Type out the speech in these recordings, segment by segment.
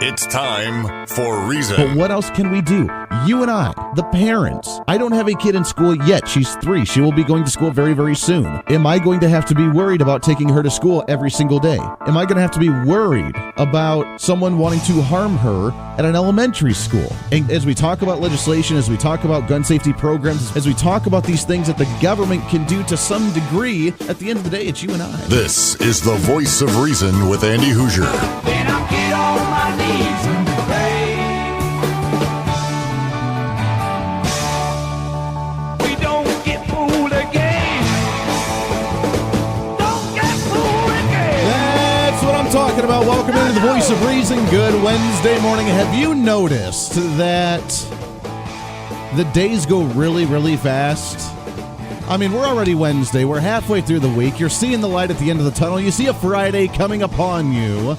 It's time for Reason. But what else can we do? You and I, the parents. I don't have a kid in school yet. She's 3. She will be going to school very, very soon. Am I going to have to be worried about taking her to school every single day? Am I going to have to be worried about someone wanting to harm her at an elementary school? And as we talk about legislation, as we talk about gun safety programs, as we talk about these things that the government can do to some degree, at the end of the day, it's you and I. This is the Voice of Reason with Andy Hoosier. Then I'll get on my knees and pray. We don't get fooled again. Don't get fooled again. That's what I'm talking about. Welcome into the Voice of Reason. Good Wednesday morning. Have you noticed that the days go really, really fast? I mean, we're already Wednesday. We're halfway through the week. You're seeing the light at the end of the tunnel. You see a Friday coming upon you,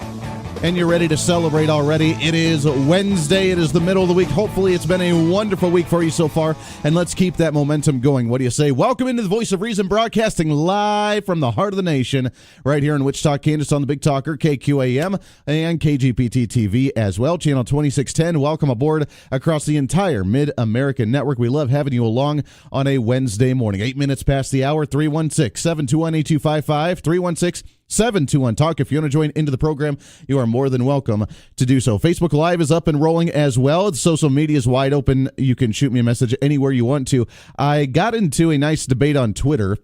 and you're ready to celebrate already. It is Wednesday. It is the middle of the week. Hopefully, it's been a wonderful week for you so far, and let's keep that momentum going. What do you say? Welcome into the Voice of Reason, broadcasting live from the heart of the nation, right here in Wichita, Kansas, on the Big Talker, KQAM, and KGPT TV as well, channel 2610. Welcome aboard across the entire Mid-American network. We love having you along on a Wednesday morning. 8 minutes past the hour, 316-721-8255, 316-721-TALK. If you want to join into the program, you are more than welcome to do so. Facebook Live is up and rolling as well. Social media is wide open. You can shoot me a message anywhere you want to. I got into a nice debate on Twitter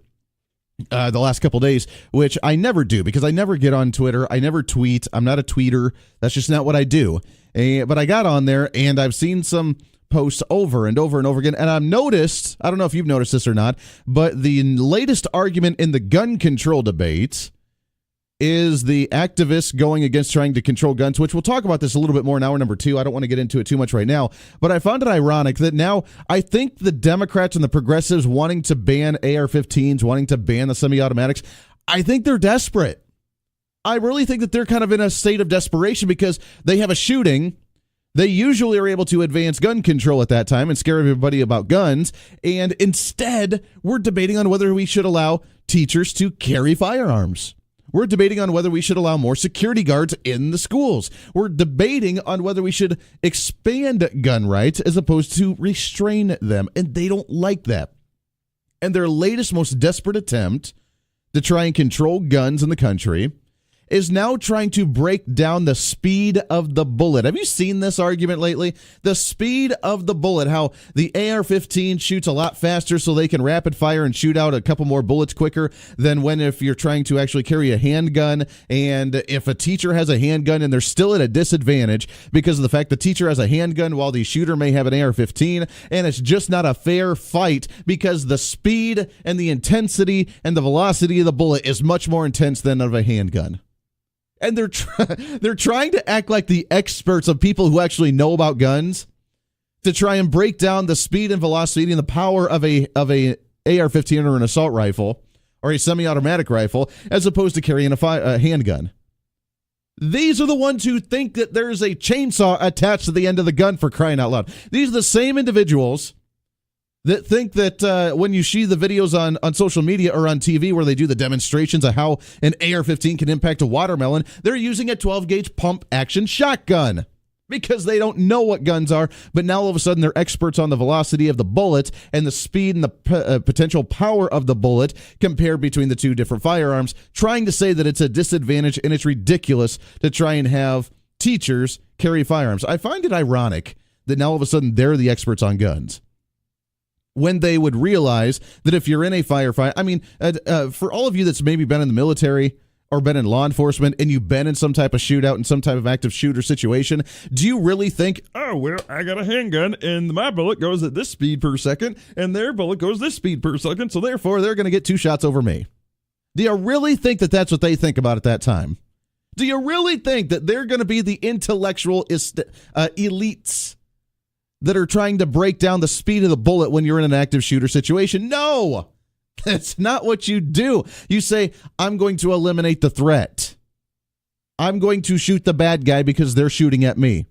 the last couple days, which I never do because I never get on Twitter. I never tweet. I'm not a tweeter. That's just not what I do. But I got on there, and I've seen some posts over and over and over again, and I've noticed, I don't know if you've noticed this or not, but the latest argument in the gun control debate is the activists going against trying to control guns, which we'll talk about this a little bit more in hour number 2. I don't want to get into it too much right now, but I found it ironic that now I think the Democrats and the progressives wanting to ban AR-15s, wanting to ban the semi-automatics, I think they're desperate. I really think that they're kind of in a state of desperation because they have a shooting. They usually are able to advance gun control at that time and scare everybody about guns, and instead we're debating on whether we should allow teachers to carry firearms. We're debating on whether we should allow more security guards in the schools. We're debating on whether we should expand gun rights as opposed to restrain them, and they don't like that. And their latest, most desperate attempt to try and control guns in the country is now trying to break down the speed of the bullet. Have you seen this argument lately? The speed of the bullet, how the AR-15 shoots a lot faster so they can rapid fire and shoot out a couple more bullets quicker than if you're trying to actually carry a handgun. And if a teacher has a handgun and they're still at a disadvantage because of the fact the teacher has a handgun while the shooter may have an AR-15, and it's just not a fair fight because the speed and the intensity and the velocity of the bullet is much more intense than of a handgun. And they're trying to act like the experts of people who actually know about guns to try and break down the speed and velocity and the power of a AR-15 or an assault rifle or a semi-automatic rifle as opposed to carrying a handgun. These are the ones who think that there's a chainsaw attached to the end of the gun, for crying out loud. These are the same individuals that think that when you see the videos on social media or on TV where they do the demonstrations of how an AR-15 can impact a watermelon, they're using a 12-gauge pump-action shotgun because they don't know what guns are, but now all of a sudden they're experts on the velocity of the bullet and the speed and the potential power of the bullet compared between the two different firearms, trying to say that it's a disadvantage, and it's ridiculous to try and have teachers carry firearms. I find it ironic that now all of a sudden they're the experts on guns, when they would realize that if you're in a firefight, I mean, for all of you that's maybe been in the military or been in law enforcement and you've been in some type of shootout and some type of active shooter situation, do you really think, oh, well, I got a handgun and my bullet goes at this speed per second and their bullet goes this speed per second, so therefore they're going to get 2 shots over me? Do you really think that that's what they think about at that time? Do you really think that they're going to be the intellectual elites that are trying to break down the speed of the bullet when you're in an active shooter situation? No, that's not what you do. You say, I'm going to eliminate the threat. I'm going to shoot the bad guy because they're shooting at me.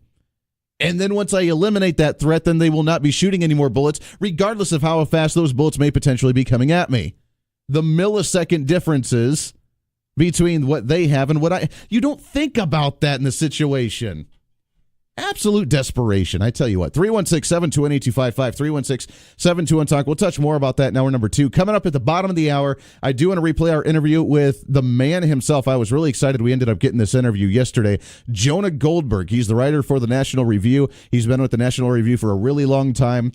And then once I eliminate that threat, then they will not be shooting any more bullets, regardless of how fast those bullets may potentially be coming at me. The millisecond differences between what they have and what you don't think about that in the situation. Absolute desperation. I tell you what, 316-721-8255, 316-721-TALK. We'll touch more about that in hour number 2. Coming up at the bottom of the hour, I do want to replay our interview with the man himself. I was really excited we ended up getting this interview yesterday. Jonah Goldberg. He's the writer for the National Review. He's been with the National Review for a really long time.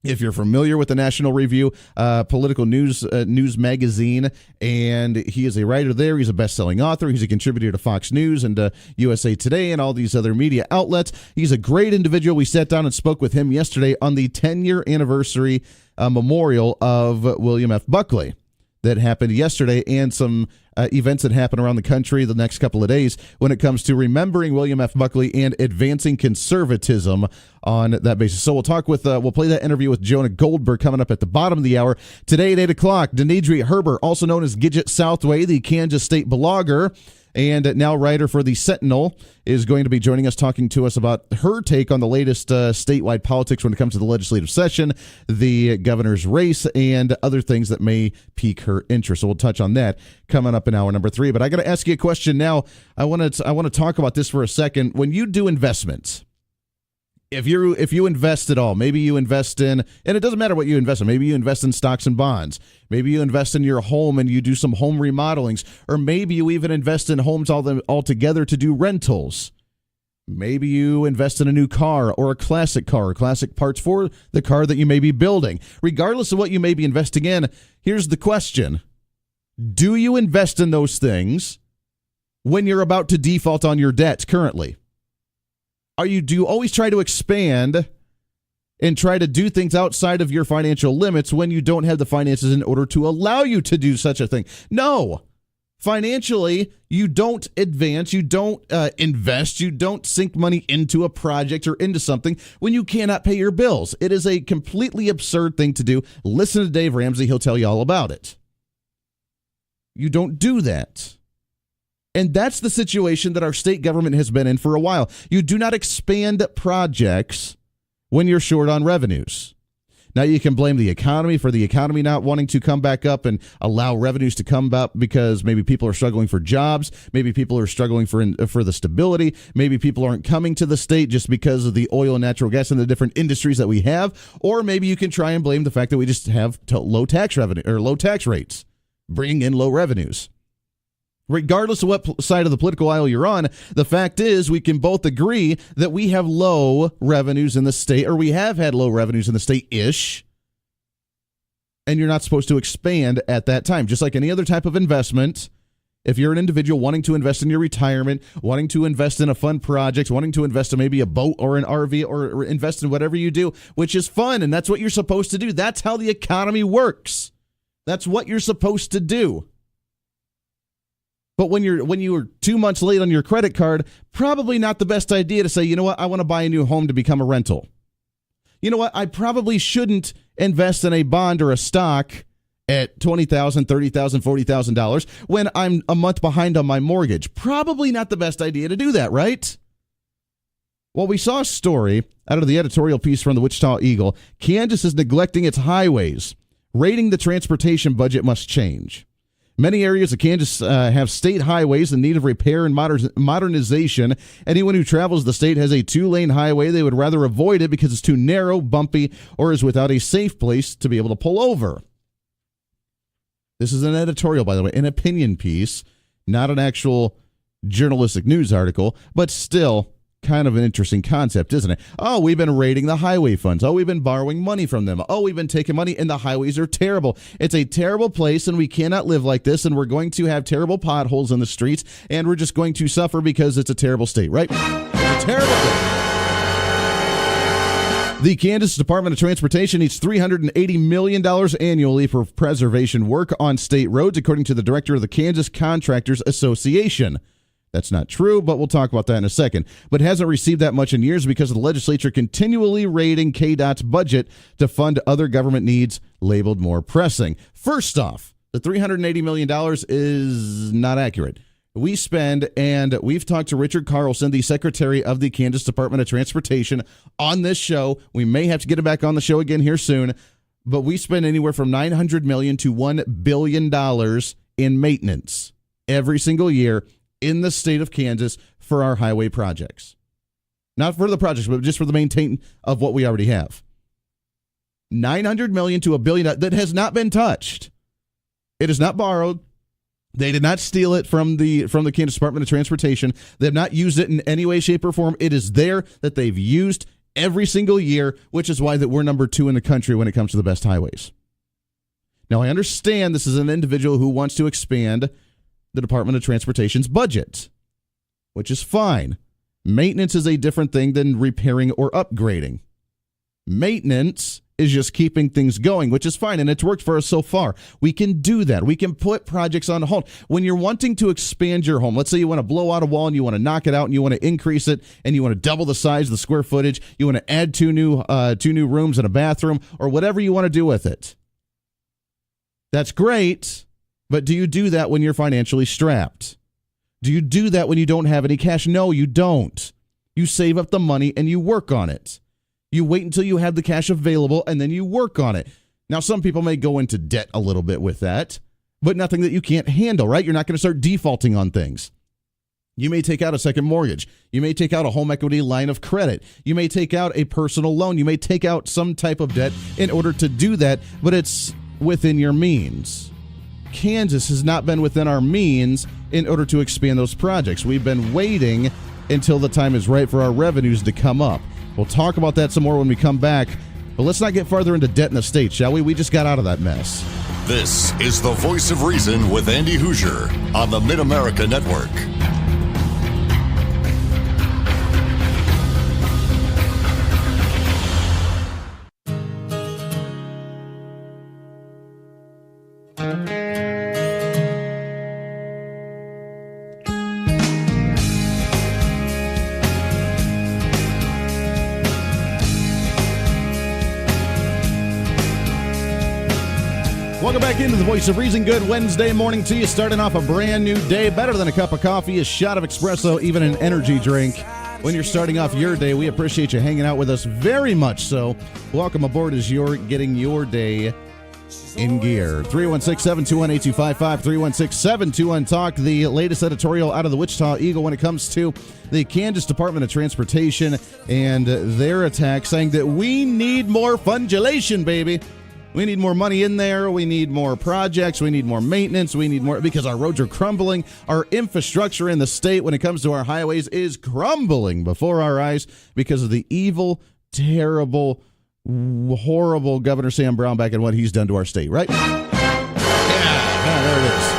If you're familiar with the National Review, political news magazine, and he is a writer there. He's a best-selling author. He's a contributor to Fox News and USA Today and all these other media outlets. He's a great individual. We sat down and spoke with him yesterday on the 10-year anniversary memorial of William F. Buckley that happened yesterday, and some events that happen around the country the next couple of days when it comes to remembering William F. Buckley and advancing conservatism on that basis. So we'll play that interview with Jonah Goldberg coming up at the bottom of the hour. Today at 8 o'clock, Danedri Herbert, also known as Gidget Southway, the Kansas State blogger and now writer for the Sentinel, is going to be joining us, talking to us about her take on the latest statewide politics when it comes to the legislative session, the governor's race, and other things that may pique her interest. So we'll touch on that coming up in hour number 3. But I got to ask you a question now. I want to talk about this for a second. When you do investments, if you invest at all, maybe you invest in, and it doesn't matter what you invest in, maybe you invest in stocks and bonds, maybe you invest in your home and you do some home remodelings, or maybe you even invest in homes altogether to do rentals. Maybe you invest in a new car or a classic car, or classic parts for the car that you may be building. Regardless of what you may be investing in, here's the question. Do you invest in those things when you're about to default on your debts currently? Do you always try to expand and try to do things outside of your financial limits when you don't have the finances in order to allow you to do such a thing? No. Financially, you don't advance, you don't invest, you don't sink money into a project or into something when you cannot pay your bills. It is a completely absurd thing to do. Listen to Dave Ramsey. He'll tell you all about it. You don't do that. And that's the situation that our state government has been in for a while. You do not expand projects when you're short on revenues. Now, you can blame the economy for the economy not wanting to come back up and allow revenues to come up because maybe people are struggling for jobs. Maybe people are struggling for the stability. Maybe people aren't coming to the state just because of the oil and natural gas and the different industries that we have. Or maybe you can try and blame the fact that we just have low tax revenue or low tax rates, bringing in low revenues. Regardless of what side of the political aisle you're on, the fact is we can both agree that we have low revenues in the state, or we have had low revenues in the state-ish, and you're not supposed to expand at that time. Just like any other type of investment, if you're an individual wanting to invest in your retirement, wanting to invest in a fun project, wanting to invest in maybe a boat or an RV, or invest in whatever you do, which is fun, and that's what you're supposed to do. That's how the economy works. That's what you're supposed to do. But when you're 2 months late on your credit card, probably not the best idea to say, you know what, I want to buy a new home to become a rental. You know what, I probably shouldn't invest in a bond or a stock at $20,000, $30,000, $40,000 when I'm a month behind on my mortgage. Probably not the best idea to do that, right? Well, we saw a story out of the editorial piece from the Wichita Eagle. Kansas is neglecting its highways. Rating the transportation budget must change. Many areas of Kansas have state highways in need of repair and modernization. Anyone who travels the state has a 2-lane highway. They would rather avoid it because it's too narrow, bumpy, or is without a safe place to be able to pull over. This is an editorial, by the way, an opinion piece, not an actual journalistic news article, but still kind of an interesting concept, isn't it? Oh, we've been raiding the highway funds. Oh, we've been borrowing money from them. Oh, we've been taking money, and the highways are terrible. It's a terrible place, and we cannot live like this, and we're going to have terrible potholes in the streets, and we're just going to suffer because it's a terrible state, right? It's a terrible state. The Kansas Department of Transportation needs $380 million annually for preservation work on state roads, according to the director of the Kansas Contractors Association. That's not true, but we'll talk about that in a second. But hasn't received that much in years because of the legislature continually raiding KDOT's budget to fund other government needs labeled more pressing. First off, the $380 million is not accurate. We spend, and we've talked to Richard Carlson, the secretary of the Kansas Department of Transportation, on this show. We may have to get him back on the show again here soon, but we spend anywhere from $900 million to $1 billion in maintenance every single year in the state of Kansas for our highway projects. Not for the projects, but just for the maintain of what we already have. $900 million to $1 billion that has not been touched. It is not borrowed. They did not steal it from the Kansas Department of Transportation. They have not used it in any way, shape, or form. It is there that they've used every single year, which is why that we're number 2 in the country when it comes to the best highways. Now, I understand this is an individual who wants to expand the Department of Transportation's budget, which is fine. Maintenance is a different thing than repairing or upgrading. Maintenance is just keeping things going, which is fine, and it's worked for us so far. We can do that. We can put projects on hold. When you're wanting to expand your home, let's say you want to blow out a wall and you want to knock it out and you want to increase it and you want to double the size, the square footage, you want to add two new rooms and a bathroom or whatever you want to do with it. That's great, but do you do that when you're financially strapped? Do you do that when you don't have any cash? No, you don't. You save up the money and you work on it. You wait until you have the cash available, and then you work on it. Now, some people may go into debt a little bit with that, but nothing that you can't handle, right? You're not going to start defaulting on things. You may take out a second mortgage. You may take out a home equity line of credit. You may take out a personal loan. You may take out some type of debt in order to do that, but it's within your means. Kansas has not been within our means in order to expand those projects. We've been waiting until the time is right for our revenues to come up. We'll talk about that some more when we come back, but let's not get farther into debt in the state, shall we? We just got out of that mess. This is the Voice of Reason with Andy Hoosier on the Mid-America Network. Welcome back into the Voice of Reason. Good Wednesday morning to you. Starting off a brand new day. Better than a cup of coffee, a shot of espresso, even an energy drink. When you're starting off your day, we appreciate you hanging out with us very much so. Welcome aboard as you're getting your day in gear. 316-721-8255, 316-721-TALK. The latest editorial out of the Wichita Eagle when it comes to the Kansas Department of Transportation and their attack, saying that we need more fundulation, baby. We need more money in there. We need more projects. We need more maintenance. We need more because our roads are crumbling. Our infrastructure in the state when it comes to our highways is crumbling before our eyes because of the evil, terrible, horrible Governor Sam Brownback and what he's done to our state, right? Yeah, there it is.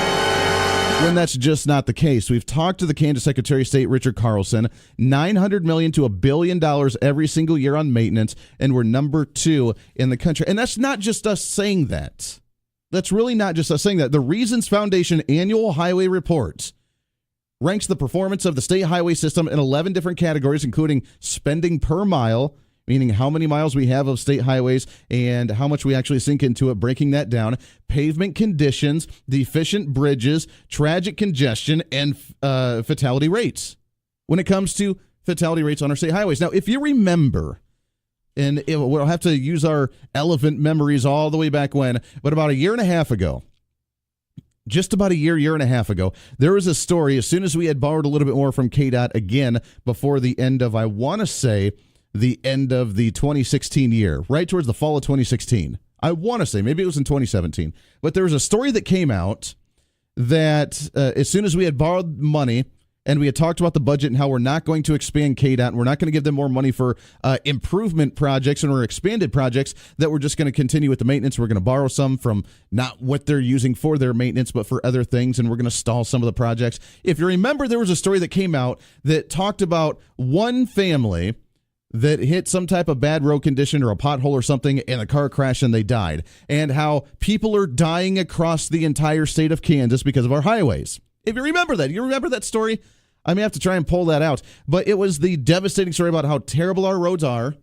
When that's just not the case. We've talked to the Kansas Secretary of State, Richard Carlson, $900 million to $1 billion every single year on maintenance, and we're number 2 in the country. And that's not just us saying that. That's really not just us saying that. The Reasons Foundation annual highway report ranks the performance of the state highway system in 11 different categories, including spending per mile, meaning how many miles we have of state highways and how much we actually sink into it, breaking that down, pavement conditions, deficient bridges, tragic congestion, and fatality rates when it comes to fatality rates on our state highways. Now, if you remember, and we'll have to use our elephant memories all the way back when, but about a year and a half ago, just about a year and a half ago, there was a story as soon as we had borrowed a little bit more from KDOT again before the end of, I want to say, the end of the 2016 year, right towards the fall of 2016. I want to say, maybe it was in 2017. But there was a story that came out that as soon as we had borrowed money and we had talked about the budget and how we're not going to expand KDOT and we're not going to give them more money for improvement projects and or expanded projects, that we're just going to continue with the maintenance. We're going to borrow some from not what they're using for their maintenance, but for other things, and we're going to stall some of the projects. If you remember, there was a story that came out that talked about one family that hit some type of bad road condition or a pothole or something and a car crash and they died, and how people are dying across the entire state of Kansas because of our highways. If you remember that story? I may have to try and pull that out, but it was the devastating story about how terrible our roads are,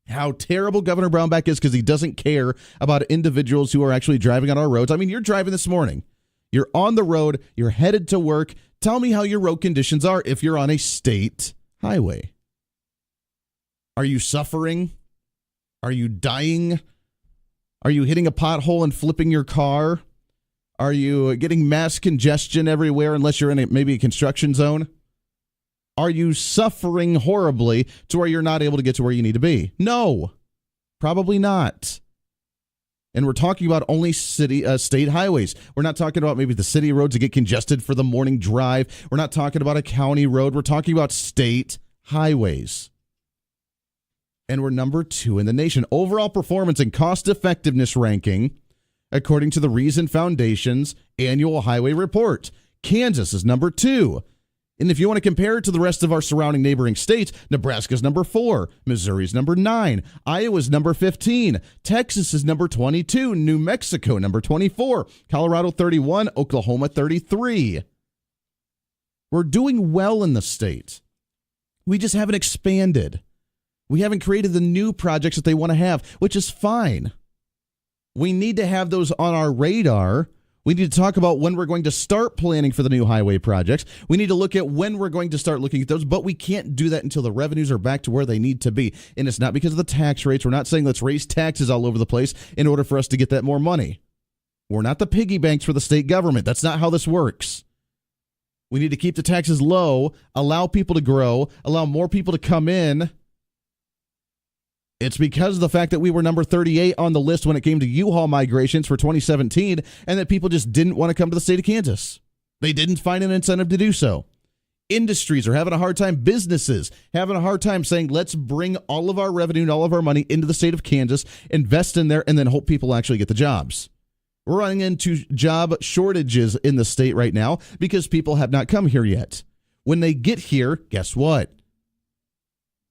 how terrible Governor Brownback is because he doesn't care about individuals who are actually driving on our roads. I mean, you're driving this morning. You're on the road. You're headed to work. Tell me how your road conditions are if you're on a state highway. Are you suffering? Are you dying? Are you hitting a pothole and flipping your car? Are you getting mass congestion everywhere unless you're in maybe a construction zone? Are you suffering horribly to where you're not able to get to where you need to be? No, probably not. And we're talking about only state highways. We're not talking about maybe the city roads that get congested for the morning drive. We're not talking about a county road. We're talking about state highways. And we're number 2 in the nation. Overall performance and cost effectiveness ranking, according to the Reason Foundation's annual highway report. Kansas is number 2. And if you want to compare it to the rest of our surrounding neighboring states, Nebraska's number 4, Missouri's number 9, Iowa's number 15, Texas is number 22, New Mexico number 24, Colorado 31, Oklahoma 33. We're doing well in the state. We just haven't expanded. We haven't created the new projects that they want to have, which is fine. We need to have those on our radar. We need to talk about when we're going to start planning for the new highway projects. We need to look at when we're going to start looking at those, but we can't do that until the revenues are back to where they need to be. And it's not because of the tax rates. We're not saying let's raise taxes all over the place in order for us to get that more money. We're not the piggy banks for the state government. That's not how this works. We need to keep the taxes low, allow people to grow, allow more people to come in. It's because of the fact that we were number 38 on the list when it came to U-Haul migrations for 2017, and that people just didn't want to come to the state of Kansas. They didn't find an incentive to do so. Industries are having a hard time, businesses having a hard time saying, let's bring all of our revenue and all of our money into the state of Kansas, invest in there, and then hope people actually get the jobs. We're running into job shortages in the state right now because people have not come here yet. When they get here, guess what?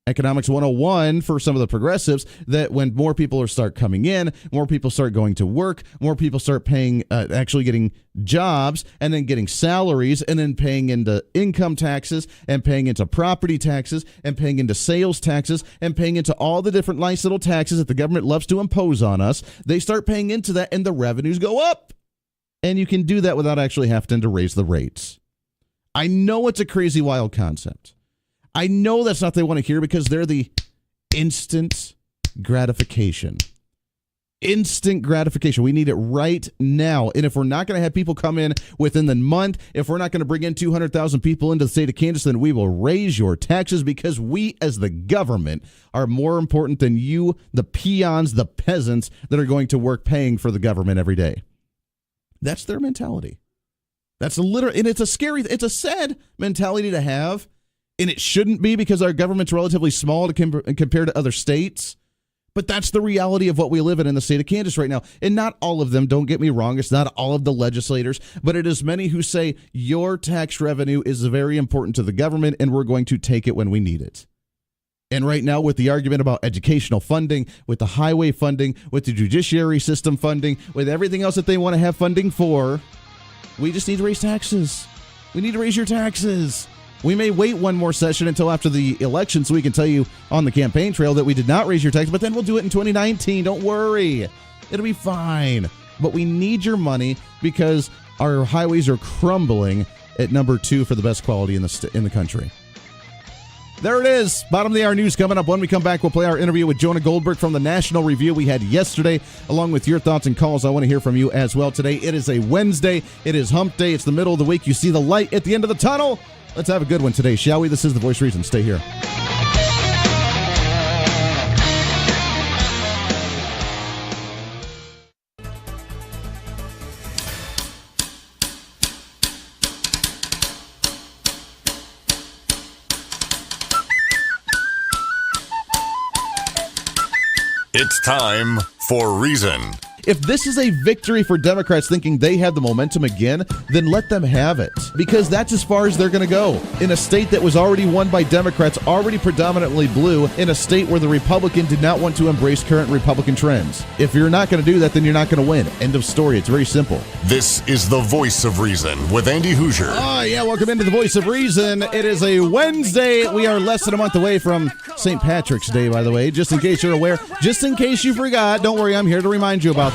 Economics 101 for some of the progressives, that when more people start coming in, more people start going to work, more people start paying, actually getting jobs, and then getting salaries, and then paying into income taxes, and paying into property taxes, and paying into sales taxes, and paying into all the different nice little taxes that the government loves to impose on us. They start paying into that, and the revenues go up. And you can do that without actually having to raise the rates. I know it's a crazy, wild concept. I know that's not what they want to hear because they're the instant gratification. Instant gratification. We need it right now. And if we're not going to have people come in within the month, if we're not going to bring in 200,000 people into the state of Kansas, then we will raise your taxes because we as the government are more important than you, the peons, the peasants that are going to work paying for the government every day. That's their mentality. That's literally, and it's a sad mentality to have. And it shouldn't be because our government's relatively small compared to other states. But that's the reality of what we live in the state of Kansas right now. And not all of them, don't get me wrong, it's not all of the legislators, but it is many who say your tax revenue is very important to the government and we're going to take it when we need it. And right now with the argument about educational funding, with the highway funding, with the judiciary system funding, with everything else that they want to have funding for, we just need to raise taxes. We need to raise your taxes. We may wait one more session until after the election so we can tell you on the campaign trail that we did not raise your tax, but then we'll do it in 2019. Don't worry. It'll be fine. But we need your money because our highways are crumbling at number 2 for the best quality in the country. There it is. Bottom of the hour news coming up. When we come back, we'll play our interview with Jonah Goldberg from the National Review we had yesterday, along with your thoughts and calls. I want to hear from you as well today. It is a Wednesday. It is hump day. It's the middle of the week. You see the light at the end of the tunnel. Let's have a good one today, shall we? This is The Voice of Reason. Stay here. It's time for Reason. If this is a victory for Democrats thinking they have the momentum again, then let them have it. Because that's as far as they're going to go. In a state that was already won by Democrats, already predominantly blue, in a state where the Republican did not want to embrace current Republican trends. If you're not going to do that, then you're not going to win. End of story. It's very simple. This is The Voice of Reason with Andy Hoosier. Oh, yeah. Welcome into The Voice of Reason. It is a Wednesday. We are less than a month away from St. Patrick's Day, by the way, just in case you're aware. Just in case you forgot, don't worry, I'm here to remind you about that.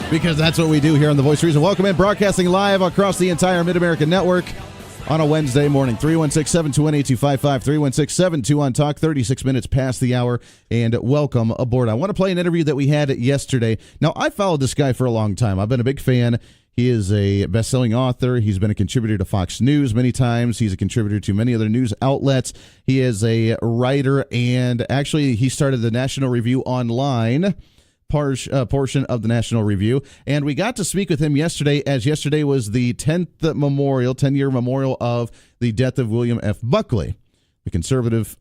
Because that's what we do here on The Voice of Reason. Welcome in, broadcasting live across the entire Mid-American Network on a Wednesday morning. 316-721-8255, 316-72-ON-TALK, 36 minutes past the hour, and welcome aboard. I want to play an interview that we had yesterday. Now, I followed this guy for a long time. I've been a big fan. He is a best-selling author. He's been a contributor to Fox News many times. He's a contributor to many other news outlets. He is a writer, and actually he started the National Review Online portion of the National Review. And we got to speak with him yesterday, as yesterday was the 10-year memorial of the death of William F. Buckley, the conservative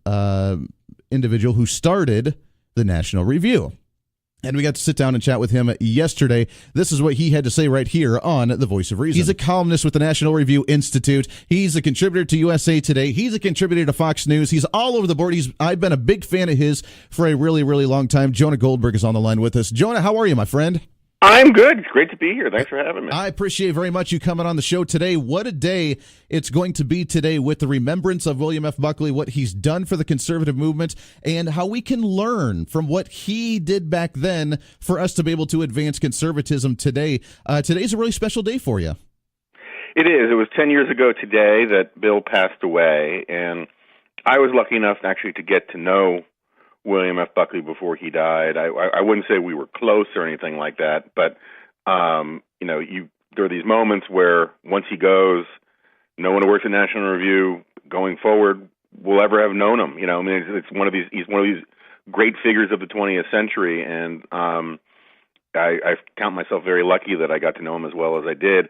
individual who started the National Review. And we got to sit down and chat with him yesterday. This is what he had to say right here on The Voice of Reason. He's a columnist with the National Review Institute. He's a contributor to USA Today. He's a contributor to Fox News. He's all over the board. I've been a big fan of his for a really, really long time. Jonah Goldberg is on the line with us. Jonah, how are you, my friend? I'm good. It's great to be here. Thanks for having me. I appreciate very much you coming on the show today. What a day it's going to be today with the remembrance of William F. Buckley, what he's done for the conservative movement, and how we can learn from what he did back then for us to be able to advance conservatism today. Today's a really special day for you. It is. It was 10 years ago today that Bill passed away, and I was lucky enough actually to get to know William F. Buckley before he died. I wouldn't say we were close or anything like that, but there are these moments where once he goes, no one who works at National Review going forward will ever have known him. I mean, it's one of these. He's one of these great figures of the 20th century, and I count myself very lucky that I got to know him as well as I did.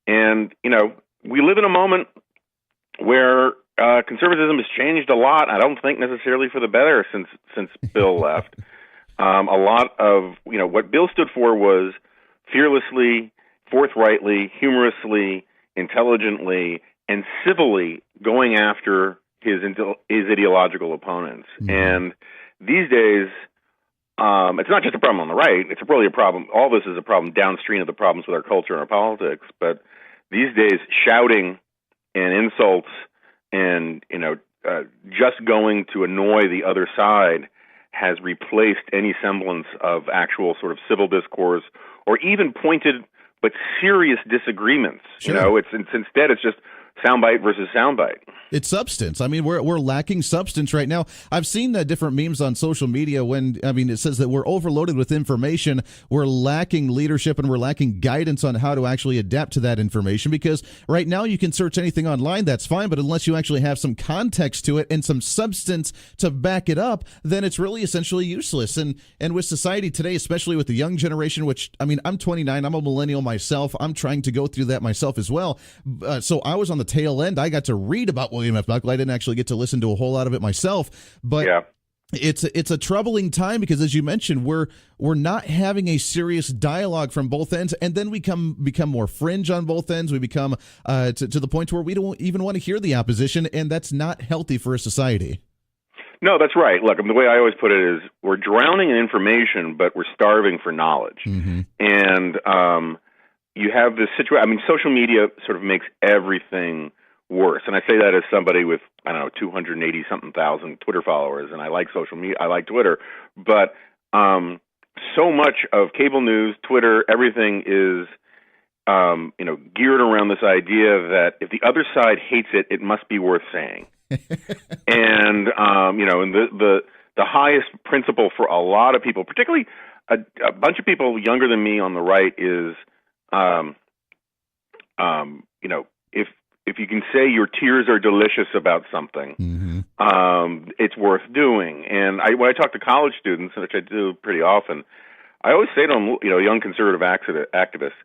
And we live in a moment where conservatism has changed a lot. I don't think necessarily for the better since Bill left. A lot of what Bill stood for was fearlessly, forthrightly, humorously, intelligently, and civilly going after his ideological opponents. Mm-hmm. And these days, it's not just a problem on the right. It's really a problem. All this is a problem downstream of the problems with our culture and our politics. But these days, shouting and insults and just going to annoy the other side has replaced any semblance of actual sort of civil discourse or even pointed but serious disagreements. Sure. Instead it's just soundbite versus soundbite. It's substance. I mean, we're lacking substance right now. I've seen different memes on social media it says that we're overloaded with information. We're lacking leadership and we're lacking guidance on how to actually adapt to that information, because right now you can search anything online, that's fine, but unless you actually have some context to it and some substance to back it up, then it's really essentially useless. And with society today, especially with the young generation, which, I'm 29, I'm a millennial myself. I'm trying to go through that myself as well. So I was on the tail end. I got to read about William F. Buckley. I didn't actually get to listen to a whole lot of it myself, but yeah. It's a troubling time because, as you mentioned, we're not having a serious dialogue from both ends, and then we become more fringe on both ends. We become to the point where we don't even want to hear the opposition, and that's not healthy for a society. No, that's right. Look, the way I always put it is we're drowning in information, but we're starving for knowledge. Mm-hmm. And you have this situation. Social media sort of makes everything worse. And I say that as somebody with, 280-something thousand Twitter followers, and I like social media. I like Twitter. But so much of cable news, Twitter, everything is, geared around this idea that if the other side hates it, it must be worth saying. And, and the highest principle for a lot of people, particularly a bunch of people younger than me on the right, is, if you can say your tears are delicious about something, mm-hmm. It's worth doing. And when I talk to college students, which I do pretty often, I always say to them, young conservative activists,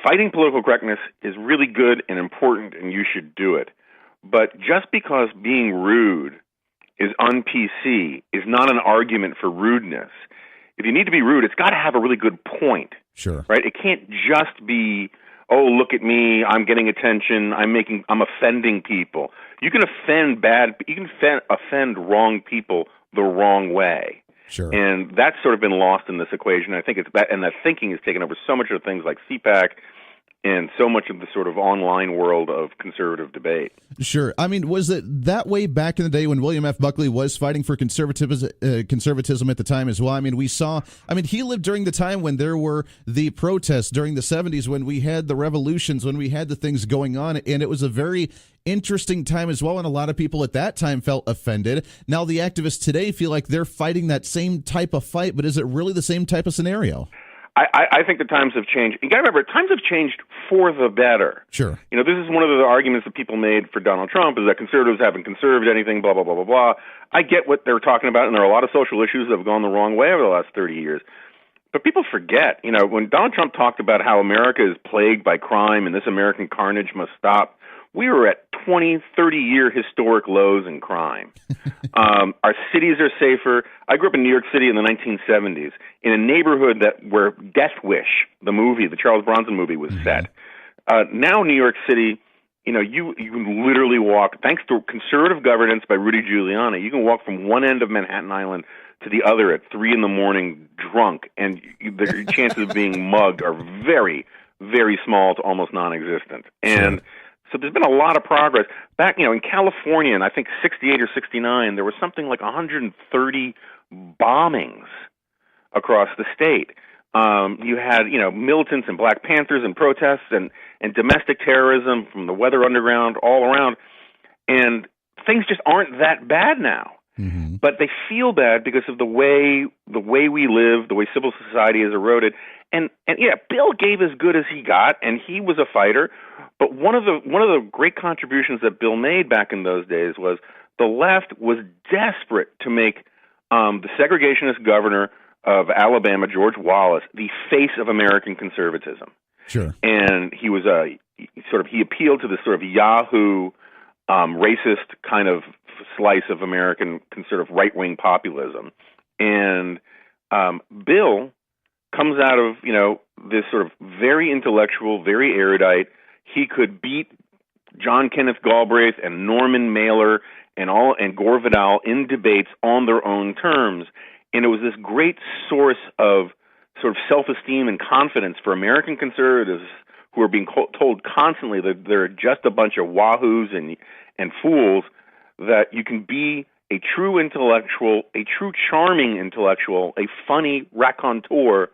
fighting political correctness is really good and important, and you should do it. But just because being rude is un-PC is not an argument for rudeness. If you need to be rude, it's got to have a really good point. Sure. Right? It can't just be, oh, look at me, I'm getting attention, I'm offending people. You can offend wrong people the wrong way. Sure. And that's sort of been lost in this equation. I think and that thinking has taken over so much of things like CPAC and so much of the sort of online world of conservative debate. Sure. Was it that way back in the day when William F. Buckley was fighting for conservatism at the time as well? We saw, he lived during the time when there were the protests during the 70s, when we had the revolutions, when we had the things going on, and it was a very interesting time as well, and a lot of people at that time felt offended. Now the activists today feel like they're fighting that same type of fight, but is it really the same type of scenario? I think the times have changed. You got to remember, times have changed for the better. Sure. You know, this is one of the arguments that people made for Donald Trump, is that conservatives haven't conserved anything, blah, blah, blah, blah, blah. I get what they're talking about, and there are a lot of social issues that have gone the wrong way over the last 30 years. But people forget, you know, when Donald Trump talked about how America is plagued by crime and this American carnage must stop, we were at 20, 30-year historic lows in crime. Our cities are safer. I grew up in New York City in the 1970s in a neighborhood where Death Wish, the movie, the Charles Bronson movie, was set. Now New York City, you know, you can literally walk, thanks to conservative governance by Rudy Giuliani, you can walk from one end of Manhattan Island to the other at 3 a.m. drunk, and the chances of being mugged are very, very small to almost non-existent. And so there's been a lot of progress. Back, you know, in California, in I think 68 or 69, there was something like 130 bombings across the state. You had, you know, militants and Black Panthers and protests and domestic terrorism from the Weather Underground all around. And things just aren't that bad now. Mm-hmm. But they feel bad because of the way we live, the way civil society has eroded. And yeah, Bill gave as good as he got, and he was a fighter. But one of the great contributions that Bill made back in those days was the left was desperate to make the segregationist governor of Alabama, George Wallace, the face of American conservatism. Sure. And he was he appealed to this sort of Yahoo racist kind of slice of American sort of right-wing populism. And Bill comes out of, you know, this sort of very intellectual, very erudite. He could beat John Kenneth Galbraith and Norman Mailer and Gore Vidal in debates on their own terms. And it was this great source of sort of self-esteem and confidence for American conservatives who are being told constantly that they're just a bunch of wahoos and fools, that you can be a true intellectual, a true charming intellectual, a funny raconteur,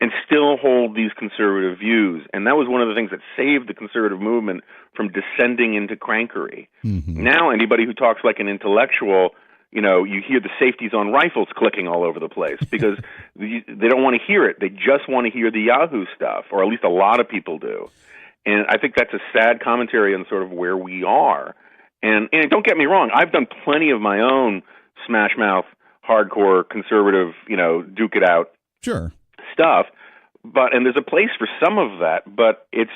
and still hold these conservative views. And that was one of the things that saved the conservative movement from descending into crankery. Mm-hmm. Now anybody who talks like an intellectual, you know, you hear the safeties on rifles clicking all over the place because they don't want to hear it. They just want to hear the Yahoo stuff, or at least a lot of people do. And I think that's a sad commentary on sort of where we are. And don't get me wrong, I've done plenty of my own smash mouth, hardcore, conservative, you know, duke it out stuff. And there's a place for some of that, but it's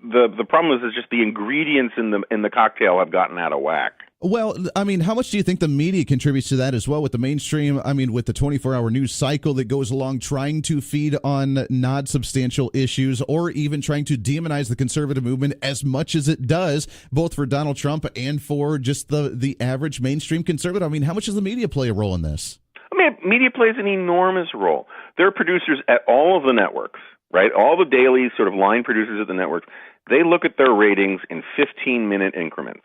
the problem is just the ingredients in the cocktail have gotten out of whack. Well, I mean, how much do you think the media contributes to that as well with the mainstream? I mean, with the 24-hour news cycle that goes along, trying to feed on not substantial issues or even trying to demonize the conservative movement as much as it does, both for Donald Trump and for just the average mainstream conservative? I mean, how much does the media play a role in this? I mean, media plays an enormous role. There are producers at all of the networks, right? All the daily sort of line producers at the networks, they look at their ratings in 15-minute increments.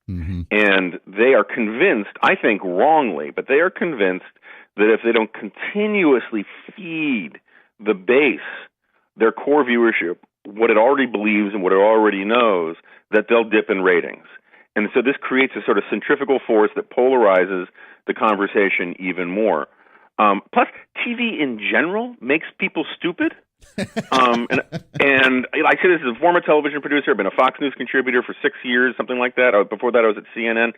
Mm-hmm. And they are convinced, I think wrongly, but they are convinced that if they don't continuously feed the base, their core viewership, what it already believes and what it already knows, that they'll dip in ratings. And so this creates a sort of centrifugal force that polarizes the conversation even more. Plus, TV in general makes people stupid. And I say this as a former television producer. I've been a Fox News contributor for 6 years, something like that. Before that, I was at CNN.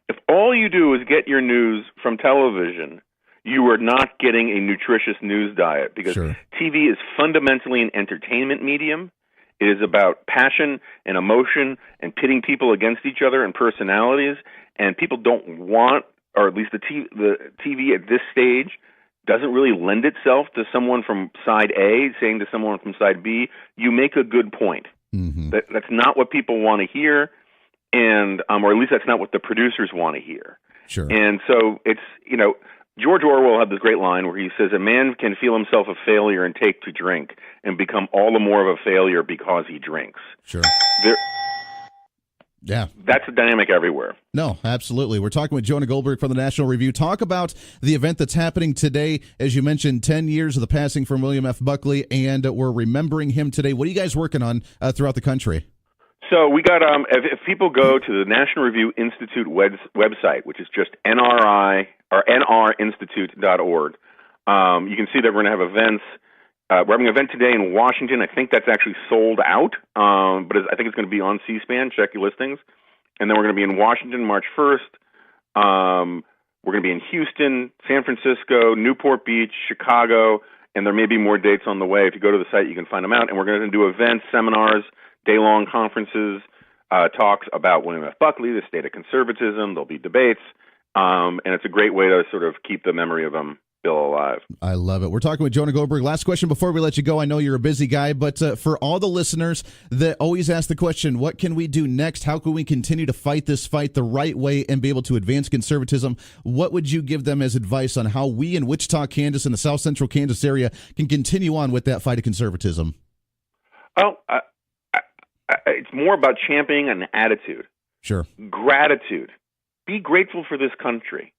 If all you do is get your news from television, you are not getting a nutritious news diet, because TV is fundamentally an entertainment medium. It is about passion and emotion and pitting people against each other and personalities. And people don't want, or at least the TV at this stage doesn't really lend itself to someone from side A saying to someone from side B, you make a good point. Mm-hmm. That's not what people want to hear, and or at least that's not what the producers want to hear. Sure. And so it's, you know, George Orwell had this great line where he says, a man can feel himself a failure and take to drink and become all the more of a failure because he drinks. Sure. Yeah. That's a dynamic everywhere. No, absolutely. We're talking with Jonah Goldberg from the National Review. Talk about the event that's happening today. As you mentioned, 10 years of the passing from William F. Buckley, and we're remembering him today. What are you guys working on throughout the country? So we got, if people go to the National Review Institute website, which is just nrinstitute.org, you can see that we're going to have events we're having an event today in Washington. I think that's actually sold out, but I think it's going to be on C-SPAN. Check your listings. And then we're going to be in Washington March 1st. We're going to be in Houston, San Francisco, Newport Beach, Chicago, and there may be more dates on the way. If you go to the site, you can find them out. And we're going to do events, seminars, day-long conferences, talks about William F. Buckley, the state of conservatism. There'll be debates, and it's a great way to sort of keep the memory of him Bill alive. I love it. We're talking with Jonah Goldberg. Last question before we let you go. I know you're a busy guy, but for all the listeners that always ask the question, what can we do next? How can we continue to fight this fight the right way and be able to advance conservatism? What would you give them as advice on how we in Wichita, Kansas, and the South Central Kansas area can continue on with that fight of conservatism? Oh, it's more about championing an attitude. Sure. Gratitude. Be grateful for this country.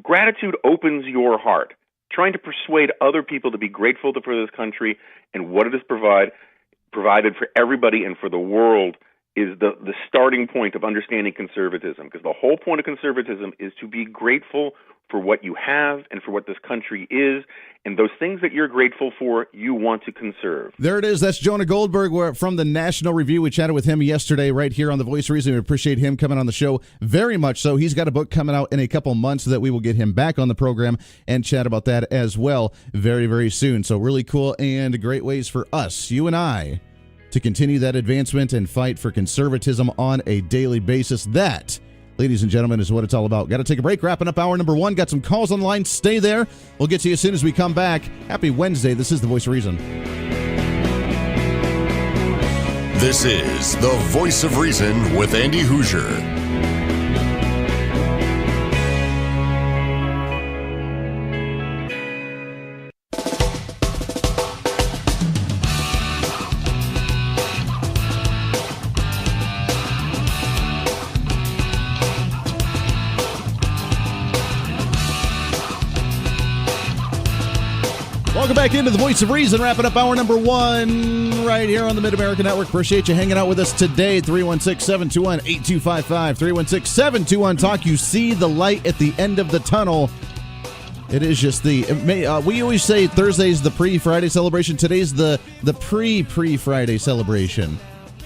Gratitude opens your heart. Trying to persuade other people to be grateful for this country and what it has provided for everybody and for the world is the starting point of understanding conservatism. Because the whole point of conservatism is to be grateful for what you have and for what this country is. And those things that you're grateful for, you want to conserve. There it is. That's Jonah Goldberg. We're from the National Review. We chatted with him yesterday right here on The Voice of Reason. We appreciate him coming on the show very much so. He's got a book coming out in a couple months that we will get him back on the program and chat about that as well very, very soon. So really cool and great ways for us, you and I, to continue that advancement and fight for conservatism on a daily basis. That, ladies and gentlemen, is what it's all about. Got to take a break. Wrapping up hour number 1. Got some calls on the line. Stay there. We'll get to you as soon as we come back. Happy Wednesday. This is The Voice of Reason. This is The Voice of Reason with Andy Hoosier. Welcome back into The Voice of Reason, wrapping up hour number 1 right here on the Mid-America Network. Appreciate you hanging out with us today. 316-721-8255, 316-721-TALK. You see the light at the end of the tunnel. It is just we always say Thursday's the pre-Friday celebration. Today's the pre-Friday celebration,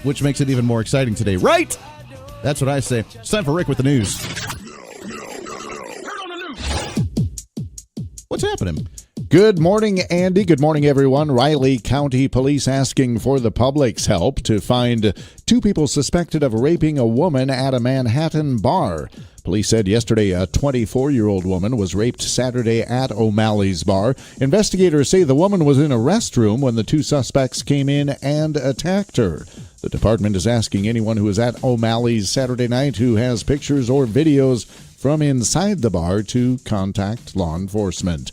which makes it even more exciting today, right? That's what I say. It's time for Rick with the news. What's happening? Good morning, Andy. Good morning, everyone. Riley County Police asking for the public's help to find 2 people suspected of raping a woman at a Manhattan bar. Police said yesterday a 24-year-old woman was raped Saturday at O'Malley's bar. Investigators say the woman was in a restroom when the 2 suspects came in and attacked her. The department is asking anyone who was at O'Malley's Saturday night who has pictures or videos from inside the bar to contact law enforcement.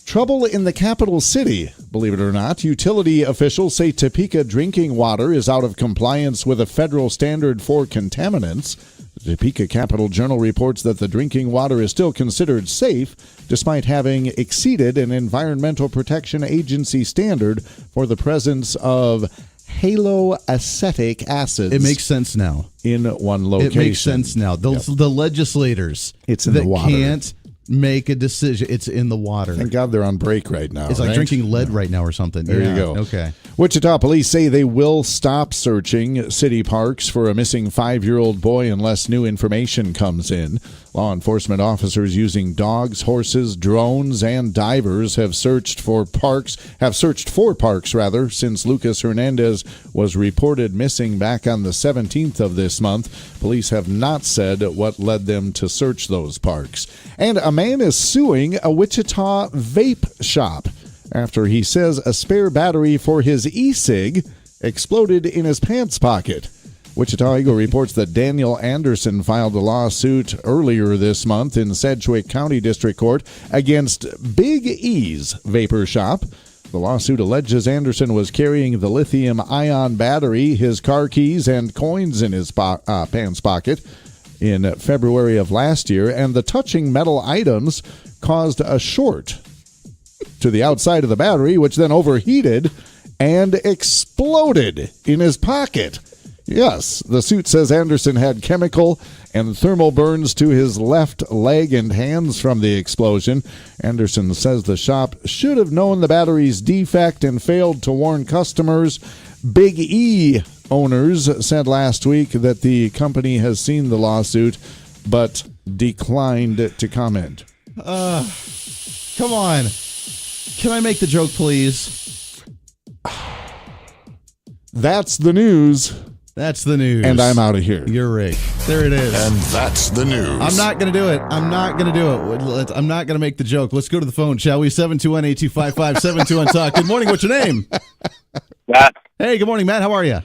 Trouble in the capital city. Believe it or not, utility officials say Topeka drinking water is out of compliance with a federal standard for contaminants. The Topeka Capital Journal reports that the drinking water is still considered safe, despite having exceeded an Environmental Protection Agency standard for the presence of haloacetic acids. It makes sense now. In one location. It makes sense now. The legislators it's in the water. Can't make a decision. It's in the water. Thank God they're on break right now. It's like drinking lead right now or something. There you go. Okay. Wichita police say they will stop searching city parks for a missing 5-year-old boy unless new information comes in. Law enforcement officers using dogs, horses, drones, and divers have searched for parks since Lucas Hernandez was reported missing back on the 17th of this month. Police have not said what led them to search those parks. And a man is suing a Wichita vape shop after he says a spare battery for his e-cig exploded in his pants pocket. Wichita Eagle reports that Daniel Anderson filed a lawsuit earlier this month in Sedgwick County District Court against Big E's Vapor Shop. The lawsuit alleges Anderson was carrying the lithium-ion battery, his car keys, and coins in his pants pocket in February of last year, and the touching metal items caused a short to the outside of the battery, which then overheated and exploded in his pocket. Yes, the suit says Anderson had chemical and thermal burns to his left leg and hands from the explosion. Anderson says the shop should have known the battery's defect and failed to warn customers. Big E owners said last week that the company has seen the lawsuit but declined to comment. Come on. Can I make the joke, please? That's the news. That's the news. And I'm out of here. You're right. There it is. And that's the news. I'm not going to do it. I'm not going to do it. I'm not going to make the joke. Let's go to the phone, shall we? 721-8255-721-TALK. Good morning. What's your name? Matt. Hey, good morning, Matt. How are you?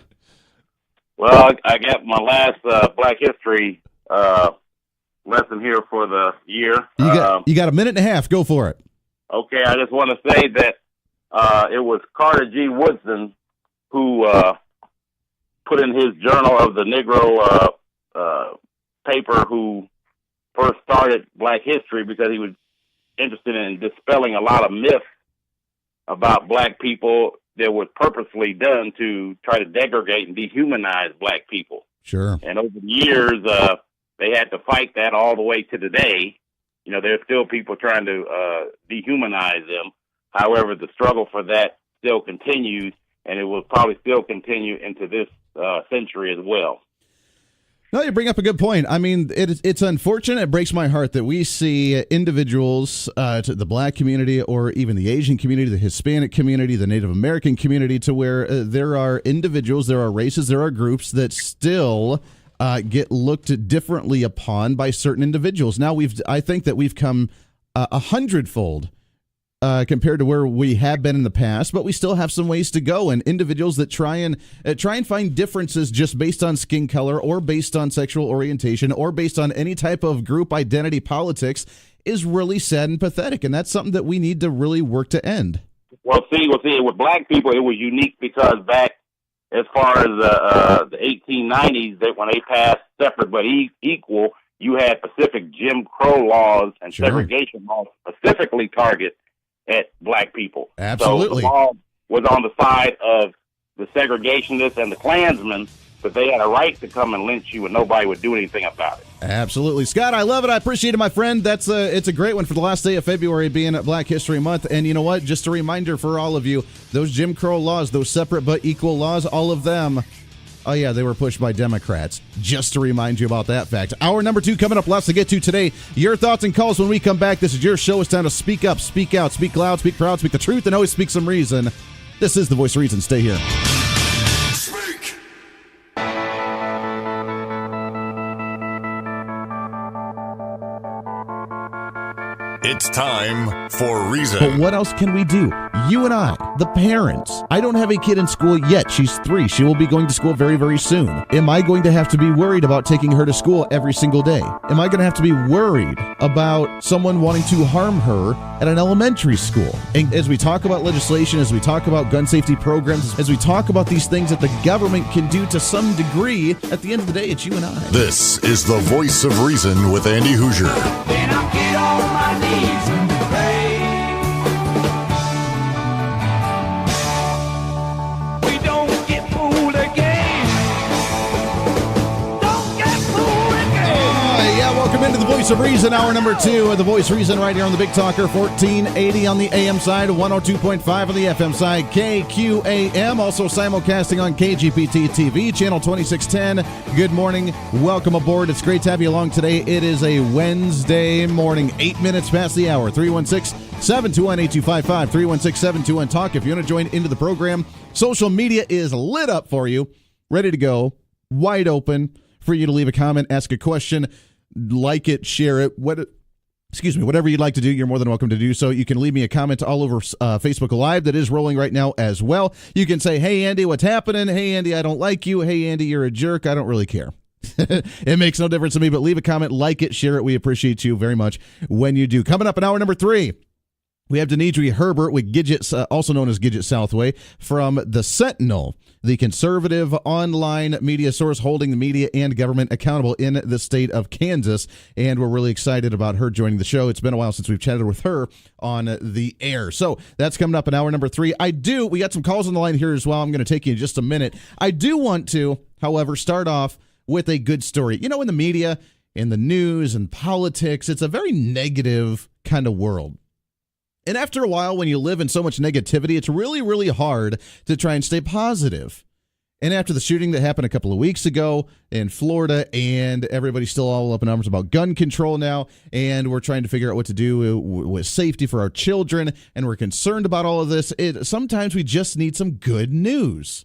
Well, I got my last Black History lesson here for the year. You got a minute and a half. Go for it. Okay, I just want to say that it was Carter G. Woodson who put in his Journal of the Negro paper who first started Black History because he was interested in dispelling a lot of myths about black people that was purposely done to try to degrade and dehumanize black people. Sure. And over the years, they had to fight that all the way to today. You know, there's still people trying to dehumanize them. However, the struggle for that still continues, and it will probably still continue into this century as well. No, you bring up a good point. I mean, it's unfortunate. It breaks my heart that we see individuals, to the black community or even the Asian community, the Hispanic community, the Native American community, to where there are individuals, there are races, there are groups that still get looked differently upon by certain individuals. Now, I think that we've come 100-fold compared to where we have been in the past, but we still have some ways to go. And individuals that try and find differences just based on skin color or based on sexual orientation or based on any type of group identity politics is really sad and pathetic. And that's something that we need to really work to end. Well, see, with black people, it was unique because back as far as the 1890s, that when they passed separate but equal, you had specific Jim Crow laws and segregation laws specifically target at black people. Absolutely. So the law was on the side of the segregationists and the Klansmen, but they had a right to come and lynch you and nobody would do anything about it. Absolutely. Scott, I love it. I appreciate it, my friend. It's a great one for the last day of February being Black History Month. And you know what? Just a reminder for all of you, those Jim Crow laws, those separate but equal laws, all of them, oh yeah, they were pushed by Democrats. Just to remind you about that fact. Hour number 2 coming up. Lots to get to today. Your thoughts and calls when we come back. This is your show. It's time to speak up, speak out, speak loud, speak proud, speak the truth, and always speak some reason. This is the Voice of Reason. Stay here. It's time for Reason. But what else can we do? You and I, the parents. I don't have a kid in school yet. She's 3. She will be going to school very, very soon. Am I going to have to be worried about taking her to school every single day? Am I going to have to be worried about someone wanting to harm her at an elementary school? And as we talk about legislation, as we talk about gun safety programs, as we talk about these things that the government can do to some degree, at the end of the day, it's you and I. This is the Voice of Reason with Andy Hoosier. Then I get on my knees and pray. We don't get fooled again. Don't get fooled again. Yeah, welcome into the Voice of Reason, hour number 2 of the Voice of Reason right here on the Big Talker, 1480 on the AM side, 102.5 on the FM side, KQAM, also simulcasting on KGPT TV, channel 2610. Good morning. Welcome aboard. It's great to have you along today. It is a Wednesday morning, 8 minutes past the hour, 316-721-8255, 316-721-TALK. If you want to join into the program, social media is lit up for you, ready to go, wide open for you to leave a comment, ask a question, like it, share it, whatever you'd like to do, you're more than welcome to do so. You can leave me a comment all over Facebook Live that is rolling right now as well. You can say, hey, Andy, what's happening? Hey, Andy, I don't like you. Hey, Andy, you're a jerk. I don't really care. It makes no difference to me, but leave a comment, like it, share it. We appreciate you very much when you do. Coming up in hour number 3, We have Danedri Herbert with Gidget, also known as Gidget Southway, from the Sentinel, the conservative online media source holding the media and government accountable in the state of Kansas. And we're really excited about her joining the show. It's been a while since we've chatted with her on the air. So that's coming up in hour number 3. We got some calls on the line here as well. I'm going to take you in just a minute. I do want to, however, start off with a good story. You know, in the media, in the news and politics, it's a very negative kind of world. And after a while, when you live in so much negativity, it's really, really hard to try and stay positive. And after the shooting that happened a couple of weeks ago in Florida, and everybody's still all up in arms about gun control now, and we're trying to figure out what to do with safety for our children, and we're concerned about all of this, sometimes we just need some good news.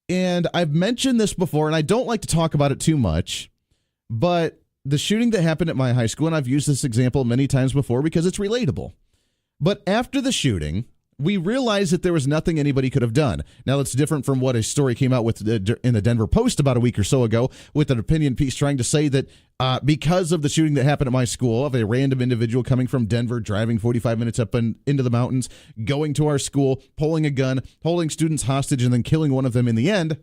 And I've mentioned this before, and I don't like to talk about it too much, but the shooting that happened at my high school, and I've used this example many times before because it's relatable. But after the shooting, we realized that there was nothing anybody could have done. Now, that's different from what a story came out with in the Denver Post about a week or so ago with an opinion piece trying to say that because of the shooting that happened at my school, of a random individual coming from Denver, driving 45 minutes up into the mountains, going to our school, pulling a gun, holding students hostage, and then killing one of them in the end,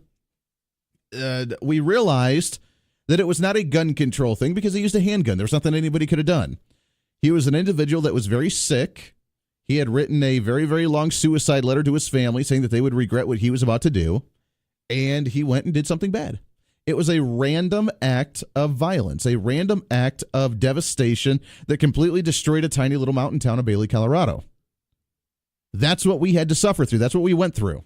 we realized that it was not a gun control thing because he used a handgun. There was nothing anybody could have done. He was an individual that was very sick. He had written a very, very long suicide letter to his family saying that they would regret what he was about to do, and he went and did something bad. It was a random act of violence, a random act of devastation that completely destroyed a tiny little mountain town of Bailey, Colorado. That's what we had to suffer through. That's what we went through.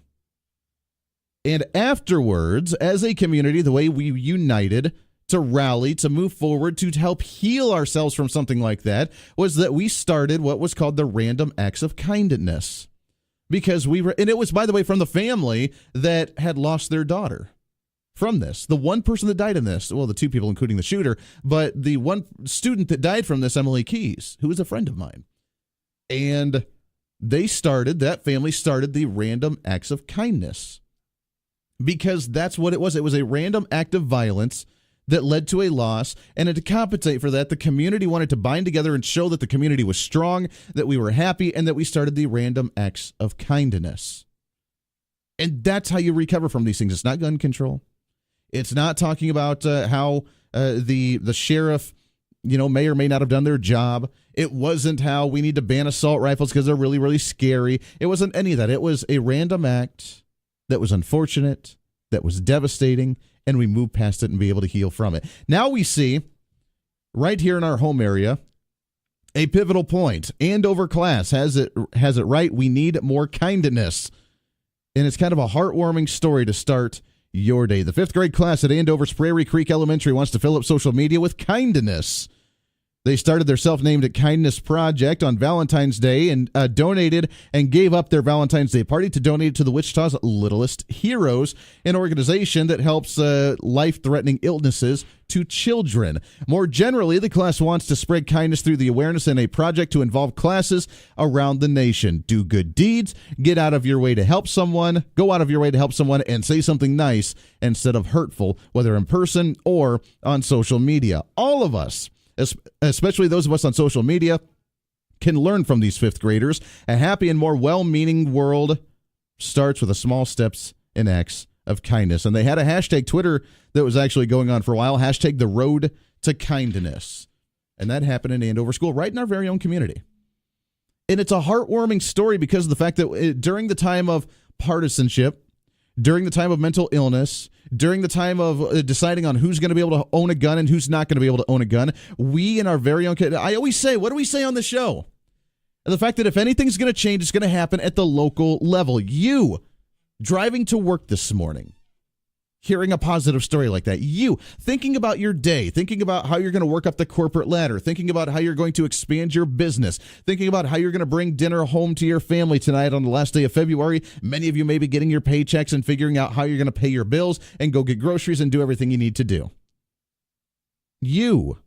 And afterwards, as a community, the way we united to rally, to move forward, to help heal ourselves from something like that, was that we started what was called the Random Acts of Kindness. Because and it was, by the way, from the family that had lost their daughter from this. The one person that died in this, well, the 2 people, including the shooter, but the one student that died from this, Emily Keys, who was a friend of mine. And that family started the Random Acts of Kindness. Because that's what it was. It was a random act of violence that led to a loss, and to compensate for that, the community wanted to bind together and show that the community was strong, that we were happy, and that we started the Random Acts of Kindness. And that's how you recover from these things. It's not gun control. It's not talking about how the sheriff, may or may not have done their job. It wasn't how we need to ban assault rifles because they're really, really scary. It wasn't any of that. It was a random act that was unfortunate, that was devastating, and we move past it and be able to heal from it. Now we see, right here in our home area, a pivotal point. Andover class has it right. We need more kindness. And it's kind of a heartwarming story to start your day. The 5th grade class at Andover's Prairie Creek Elementary wants to fill up social media with kindness. They started their self-named Kindness Project on Valentine's Day and donated and gave up their Valentine's Day party to donate to the Wichita's Littlest Heroes, an organization that helps life-threatening illnesses to children. More generally, the class wants to spread kindness through the awareness in a project to involve classes around the nation. Do good deeds, get out of your way to help someone, go out of your way to help someone, and say something nice instead of hurtful, whether in person or on social media. All of us, especially those of us on social media, can learn from these 5th graders. A happy and more well-meaning world starts with the small steps and acts of kindness. And they had a hashtag Twitter that was actually going on for a while, hashtag the road to kindness. And that happened in Andover School, right in our very own community. And it's a heartwarming story because of the fact that during the time of partisanship, during the time of mental illness, during the time of deciding on who's going to be able to own a gun and who's not going to be able to own a gun, we in our very own... I always say, what do we say on the show? The fact that if anything's going to change, it's going to happen at the local level. You, driving to work this morning, hearing a positive story like that. You, thinking about your day, thinking about how you're going to work up the corporate ladder, thinking about how you're going to expand your business, thinking about how you're going to bring dinner home to your family tonight on the last day of February. Many of you may be getting your paychecks and figuring out how you're going to pay your bills and go get groceries and do everything you need to do. You.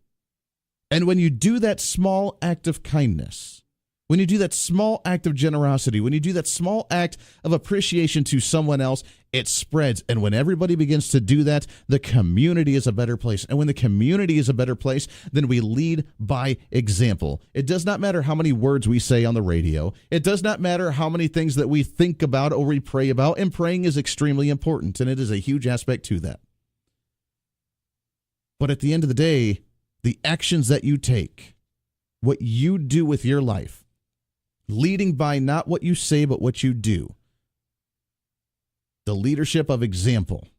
And when you do that small act of kindness, when you do that small act of generosity, when you do that small act of appreciation to someone else, it spreads. And when everybody begins to do that, the community is a better place. And when the community is a better place, then we lead by example. It does not matter how many words we say on the radio. It does not matter how many things that we think about or we pray about. And praying is extremely important, and it is a huge aspect to that. But at the end of the day, the actions that you take, what you do with your life, leading by not what you say, but what you do. The leadership of example,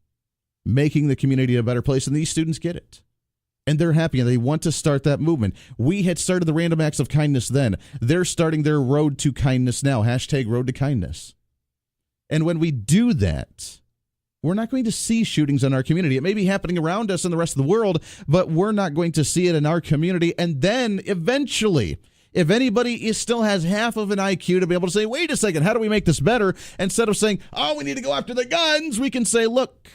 making the community a better place, and these students get it. And they're happy, and they want to start that movement. We had started the Random Acts of Kindness then. They're starting their Road to Kindness now, #Road to Kindness. And when we do that, we're not going to see shootings in our community. It may be happening around us in the rest of the world, but we're not going to see it in our community. And then eventually, if anybody still has half of an IQ to be able to say, wait a second, how do we make this better? Instead of saying, oh, we need to go after the guns, we can say, look,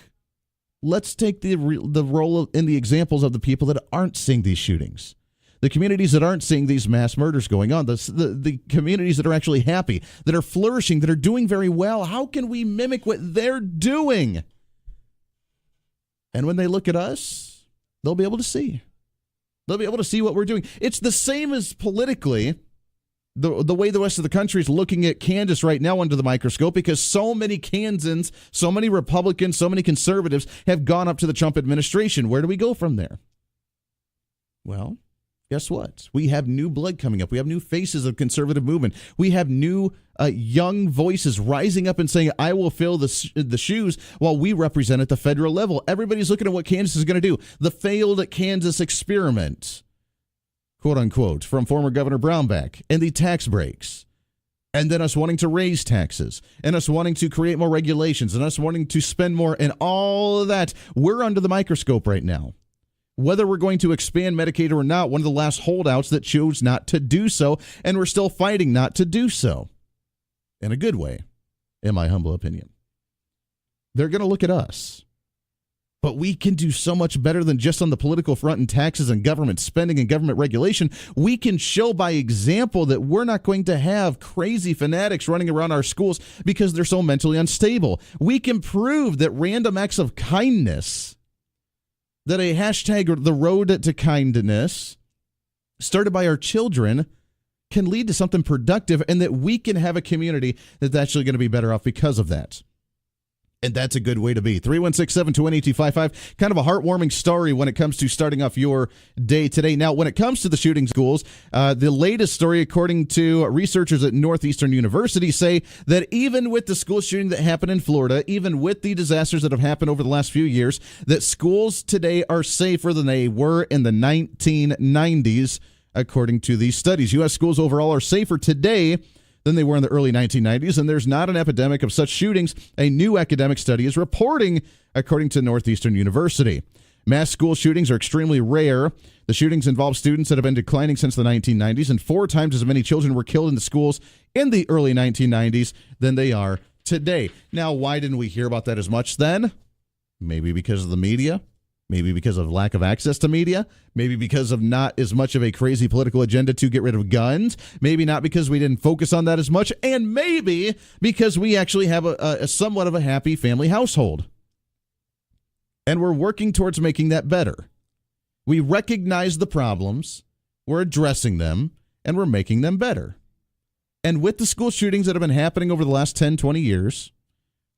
let's take the role in the examples of the people that aren't seeing these shootings, the communities that aren't seeing these mass murders going on, the communities that are actually happy, that are flourishing, that are doing very well. How can we mimic what they're doing? And when they look at us, they'll be able to see. They'll be able to see what we're doing. It's the same as politically, the way the rest of the country is looking at Kansas right now under the microscope, because so many Kansans, so many Republicans, so many conservatives have gone up to the Trump administration. Where do we go from there? Well, guess what? We have new blood coming up. We have new faces of conservative movement. We have new young voices rising up and saying, I will fill the shoes while we represent at the federal level. Everybody's looking at what Kansas is going to do. The failed Kansas experiment, quote unquote, from former Governor Brownback, and the tax breaks. And then us wanting to raise taxes, and us wanting to create more regulations, and us wanting to spend more, and all of that. We're under the microscope right now. Whether we're going to expand Medicaid or not, one of the last holdouts that chose not to do so, and we're still fighting not to do so. In a good way, in my humble opinion. They're going to look at us. But we can do so much better than just on the political front and taxes and government spending and government regulation. We can show by example that we're not going to have crazy fanatics running around our schools because they're so mentally unstable. We can prove that random acts of kindness, that a # the road to kindness started by our children can lead to something productive, and that we can have a community that's actually going to be better off because of that. And that's a good way to be. 316-721-8255. Kind of a heartwarming story when it comes to starting off your day today. Now, when it comes to the shooting schools, the latest story, according to researchers at Northeastern University, say that even with the school shooting that happened in Florida, even with the disasters that have happened over the last few years, that schools today are safer than they were in the 1990s, according to these studies. U.S. schools overall are safer today than they were in the early 1990s, and there's not an epidemic of such shootings. A new academic study is reporting, according to Northeastern University. Mass school shootings are extremely rare. The shootings involve students that have been declining since the 1990s, and 4 times as many children were killed in the schools in the early 1990s than they are today. Now, why didn't we hear about that as much then? Maybe because of the media. Maybe because of lack of access to media. Maybe because of not as much of a crazy political agenda to get rid of guns. Maybe not because we didn't focus on that as much. And maybe because we actually have a somewhat of a happy family household. And we're working towards making that better. We recognize the problems, we're addressing them, and we're making them better. And with the school shootings that have been happening over the last 10, 20 years,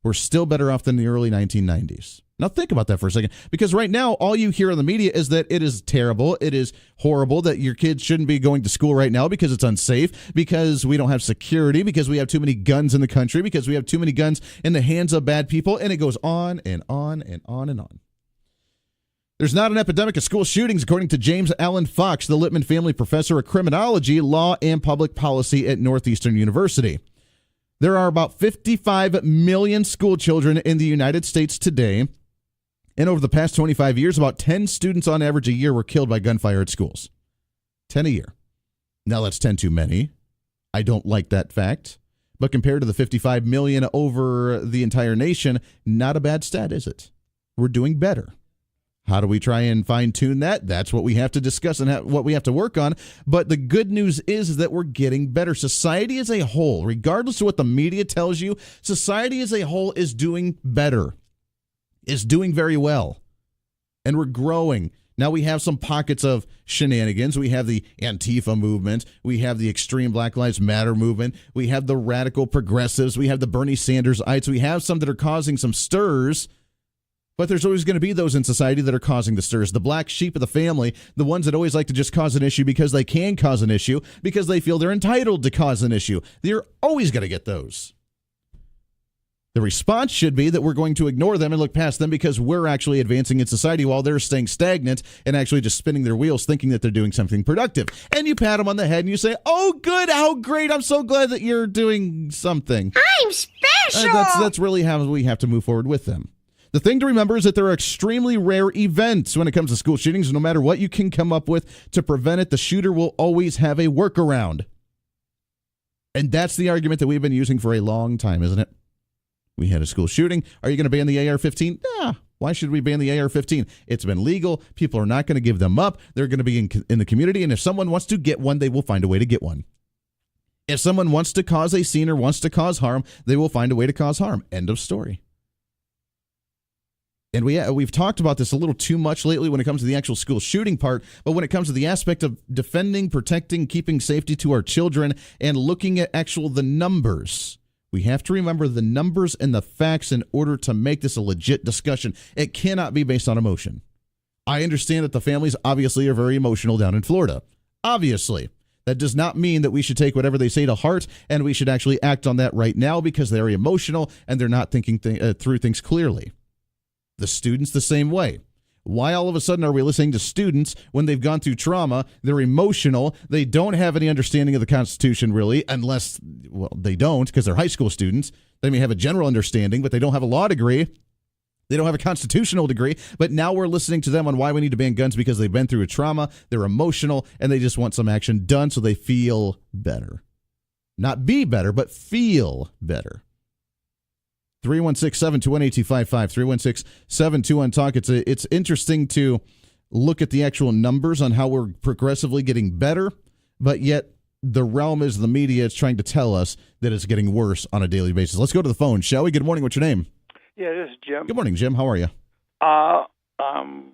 we're still better off than the early 1990s. Now think about that for a second, because right now all you hear in the media is that it is terrible, it is horrible, that your kids shouldn't be going to school right now because it's unsafe, because we don't have security, because we have too many guns in the country, because we have too many guns in the hands of bad people, and it goes on and on and on and on. There's not an epidemic of school shootings, according to James Allen Fox, the Littman Family Professor of Criminology, Law, and Public Policy at Northeastern University. There are about 55 million school children in the United States today. And over the past 25 years, about 10 students on average a year were killed by gunfire at schools. 10 a year. Now, that's 10 too many. I don't like that fact. But compared to the 55 million over the entire nation, not a bad stat, is it? We're doing better. How do we try and fine-tune that? That's what we have to discuss and what we have to work on. But the good news is that we're getting better. Society as a whole, regardless of what the media tells you, society as a whole is doing better, is doing very well. And we're growing. Now we have some pockets of shenanigans. We have the Antifa movement. We have the extreme Black Lives Matter movement. We have the radical progressives. We have the Bernie Sanders-ites. We have some that are causing some stirs. But there's always going to be those in society that are causing the stirs. The black sheep of the family, the ones that always like to just cause an issue because they can cause an issue, because they feel they're entitled to cause an issue. You're always going to get those. The response should be that we're going to ignore them and look past them because we're actually advancing in society while they're staying stagnant and actually just spinning their wheels thinking that they're doing something productive. And you pat them on the head and you say, oh, good, how great, I'm so glad that you're doing something. I'm special! That's really how we have to move forward with them. The thing to remember is that there are extremely rare events when it comes to school shootings. No matter what you can come up with to prevent it, the shooter will always have a workaround. And that's the argument that we've been using for a long time, isn't it? We had a school shooting. Are you going to ban the AR-15? Nah. Why should we ban the AR-15? It's been legal. People are not going to give them up. They're going to be in the community. And if someone wants to get one, they will find a way to get one. If someone wants to cause a scene or wants to cause harm, they will find a way to cause harm. End of story. And we've talked about this a little too much lately when it comes to the actual school shooting part, but when it comes to the aspect of defending, protecting, keeping safety to our children, and looking at the numbers, we have to remember the numbers and the facts in order to make this a legit discussion. It cannot be based on emotion. I understand that the families obviously are very emotional down in Florida. Obviously. That does not mean that we should take whatever they say to heart, and we should actually act on that right now because they're emotional and they're not thinking through things clearly. The students the same way. Why all of a sudden are we listening to students when they've gone through trauma? They're emotional. They don't have any understanding of the Constitution, really, unless, well, they don't because they're high school students. They may have a general understanding, but they don't have a law degree. They don't have a constitutional degree. But now we're listening to them on why we need to ban guns because they've been through a trauma. They're emotional, and they just want some action done so they feel better. Not be better, but feel better. 316-721-8255, 316-721-TALK. It's interesting to look at the actual numbers on how we're progressively getting better, but yet the realm is the media is trying to tell us that it's getting worse on a daily basis. Let's go to the phone, shall we? Good morning. What's your name? Yeah, this is Jim. Good morning, Jim. How are you? I'm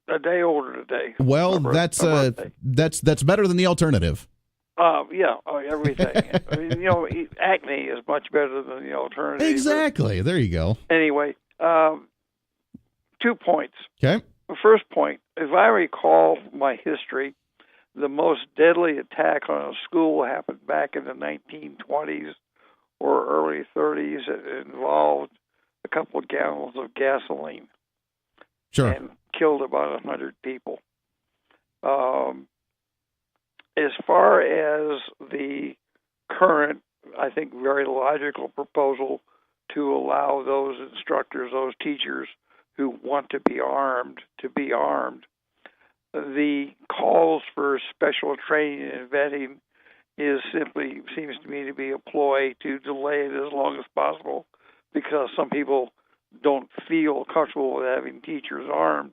a day older today. Well, that's better than the alternative. Everything. I mean, acne is much better than the alternative. Exactly. There you go. Anyway, 2 points. Okay. The first point, if I recall my history, the most deadly attack on a school happened back in the 1920s or early 30s. It involved a couple of gallons of gasoline. Sure. And killed about 100 people. As far as the current, I think, very logical proposal to allow those instructors, those teachers who want to be armed, the calls for special training and vetting seems to me to be a ploy to delay it as long as possible because some people don't feel comfortable with having teachers armed.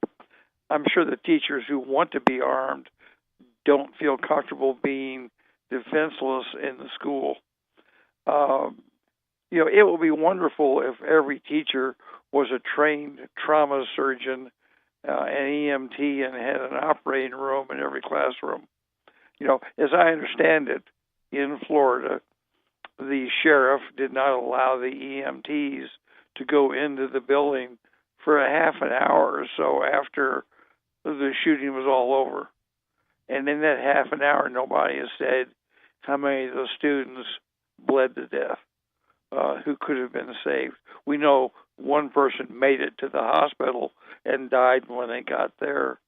I'm sure the teachers who want to be armed don't feel comfortable being defenseless in the school. It would be wonderful if every teacher was a trained trauma surgeon, an EMT, and had an operating room in every classroom. As I understand it, in Florida, the sheriff did not allow the EMTs to go into the building for a half an hour or so after the shooting was all over. And in that half an hour, nobody has said how many of those students bled to death, who could have been saved. We know one person made it to the hospital and died when they got there.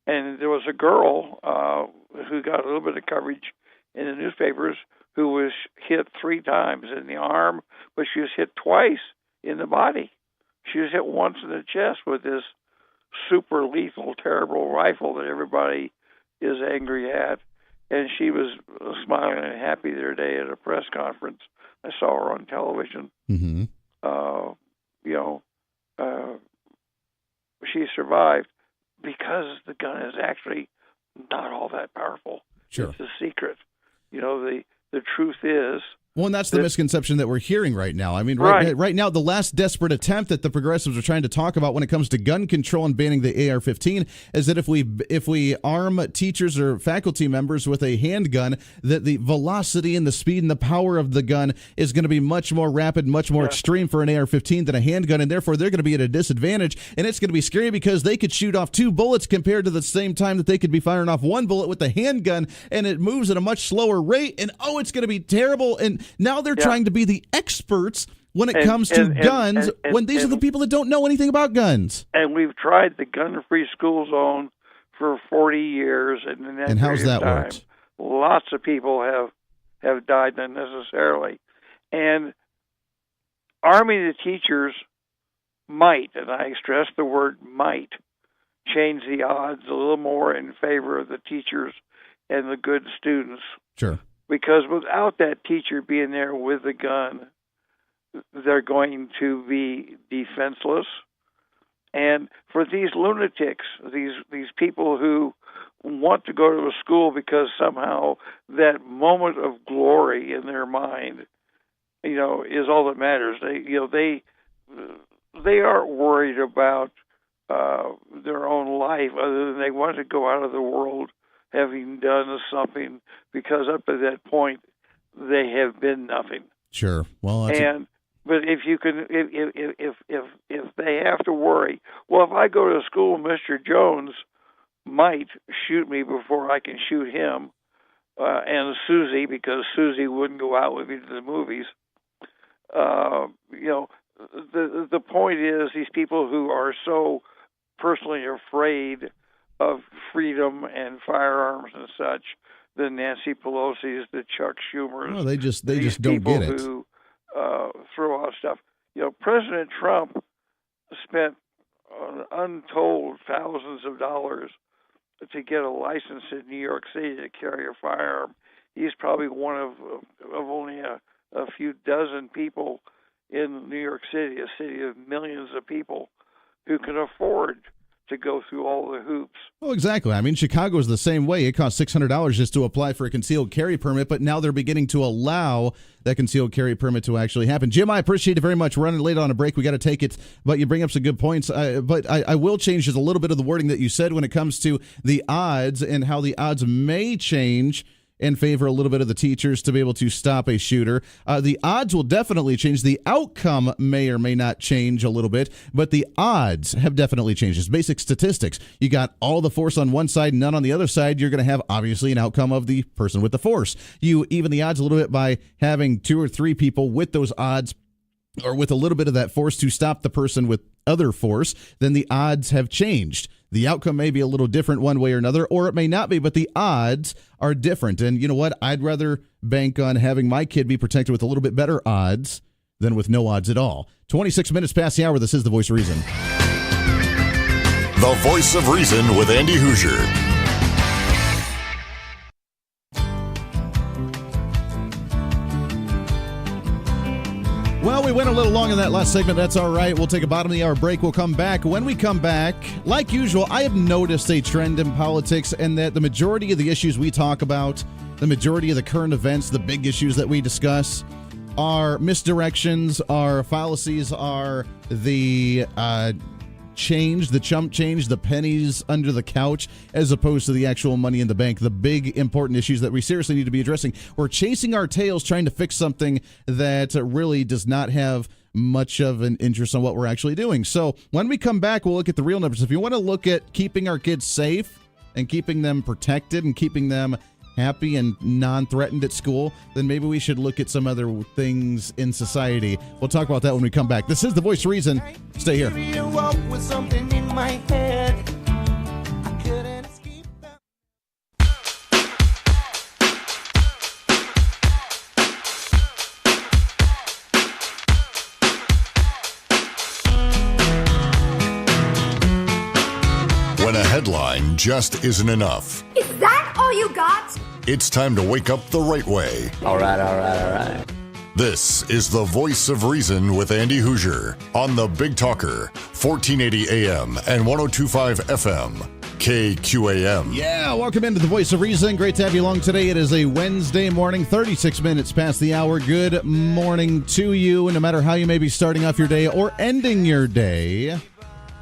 And there was a girl who got a little bit of coverage in the newspapers who was hit 3 times in the arm, but she was hit twice in the body. She was hit once in the chest with this super lethal, terrible rifle that everybody is angry at, and she was smiling and happy the other day at a press conference. I saw her on television. Mm-hmm. She survived. because the gun is actually not all that powerful. Sure. It's a secret. The truth is. Well, and that's the misconception that we're hearing right now. I mean, Right. right now, the last desperate attempt that the progressives are trying to talk about when it comes to gun control and banning the AR-15 is that if we arm teachers or faculty members with a handgun, that the velocity and the speed and the power of the gun is going to be much more rapid, much more extreme for an AR-15 than a handgun, and therefore they're going to be at a disadvantage, and it's going to be scary because they could shoot off 2 bullets compared to the same time that they could be firing off 1 bullet with the handgun, and it moves at a much slower rate, and it's going to be terrible. And now they're trying to be the experts when it comes to guns, when these are the people that don't know anything about guns. And we've tried the gun-free school zone for 40 years. And how's that worked? Lots of people have died unnecessarily. And arming the teachers might, and I stress the word might, change the odds a little more in favor of the teachers and the good students. Sure. Because without that teacher being there with the gun, they're going to be defenseless. And for these lunatics, these people who want to go to a school because somehow that moment of glory in their mind, is all that matters. They aren't worried about their own life, other than they want to go out of the world having done something, because up to that point they have been nothing. Sure. Well, but if you can, if they have to worry, well, if I go to school, Mr. Jones might shoot me before I can shoot him, and Susie, because Susie wouldn't go out with me to the movies. The point is, these people who are so personally afraid of freedom and firearms and such, the Nancy Pelosi's, the Chuck Schumers. Well, they just don't get it. Who throw out stuff. President Trump spent untold thousands of dollars to get a license in New York City to carry a firearm. He's probably one of only a few dozen people in New York City, a city of millions of people, who can afford to go through all the hoops. Well, exactly. I mean, Chicago is the same way. It costs $600 just to apply for a concealed carry permit, but now they're beginning to allow that concealed carry permit to actually happen. Jim, I appreciate it very much. We're running late on a break. We got to take it, but you bring up some good points. But I will change just a little bit of the wording that you said when it comes to the odds and how the odds may change in favor a little bit of the teachers to be able to stop a shooter. The odds will definitely change. The outcome may or may not change a little bit, but the odds have definitely changed. It's basic statistics. You got all the force on one side, none on the other side. You're going to have, obviously, an outcome of the person with the force. You even the odds a little bit by having 2 or 3 people with those odds, or with a little bit of that force to stop the person with other force, then the odds have changed. The outcome may be a little different one way or another, or it may not be, but the odds are different. And you know what? I'd rather bank on having my kid be protected with a little bit better odds than with no odds at all. 26 minutes past the hour. This is The Voice of Reason. The Voice of Reason with Andy Hoosier. Well, we went a little long in that last segment. That's all right. We'll take a bottom of the hour break. We'll come back. When we come back, like usual, I have noticed a trend in politics, and that the majority of the issues we talk about, the majority of the current events, the big issues that we discuss, are misdirections, are fallacies, are the change, the chump change, the pennies under the couch, as opposed to the actual money in the bank, the big important issues that we seriously need to be addressing. We're chasing our tails trying to fix something that really does not have much of an interest on what we're actually doing. So when we come back, we'll look at the real numbers. If you want to look at keeping our kids safe and keeping them protected and keeping them happy and non-threatened at school, then maybe we should look at some other things in society. We'll talk about that when we come back. This is The Voice of Reason. Stay here. When a headline just isn't enough, Is that all you got? it's time to wake up the right way. All right. This is The Voice of Reason with Andy Hoosier on the Big Talker, 1480 AM and 1025 FM, KQAM. Yeah, welcome into the Voice of Reason. Great to have you along today. It is a Wednesday morning, 36 minutes past the hour. Good morning to you, no matter how you may be starting off your day or ending your day.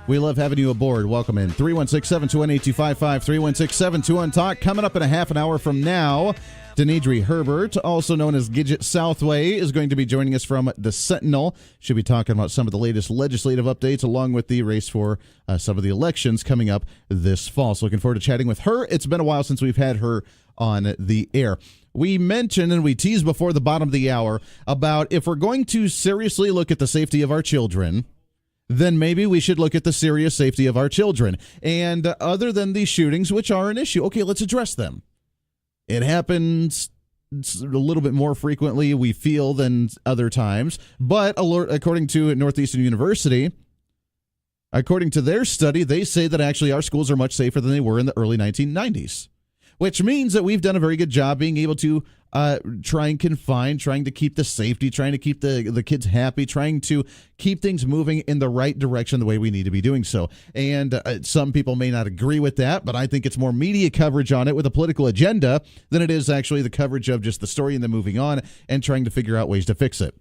We love having you aboard. Welcome in. 316-721-8255, 316-721-TALK. Coming up in a half an hour from now, Danedri Herbert, also known as Gidget Southway, is going to be joining us from the Sentinel. She'll be talking about some of the latest legislative updates along with the race for some of the elections coming up this fall. So looking forward to chatting with her. It's been a while since we've had her on the air. We mentioned and we teased before the bottom of the hour about if we're going to seriously look at the safety of our children, then maybe we should look at the serious safety of our children. And other than these shootings, which are an issue, okay, let's address them. It happens a little bit more frequently, we feel, than other times. But according to Northeastern University, according to their study, they say that actually our schools are much safer than they were in the early 1990s, which means that we've done a very good job being able to try and confine, trying to keep the safety, trying to keep the kids happy, trying to keep things moving in the right direction the way we need to be doing so. And some people may not agree with that, but I think it's more media coverage on it with a political agenda than it is actually the coverage of just the story and then moving on and trying to figure out ways to fix it.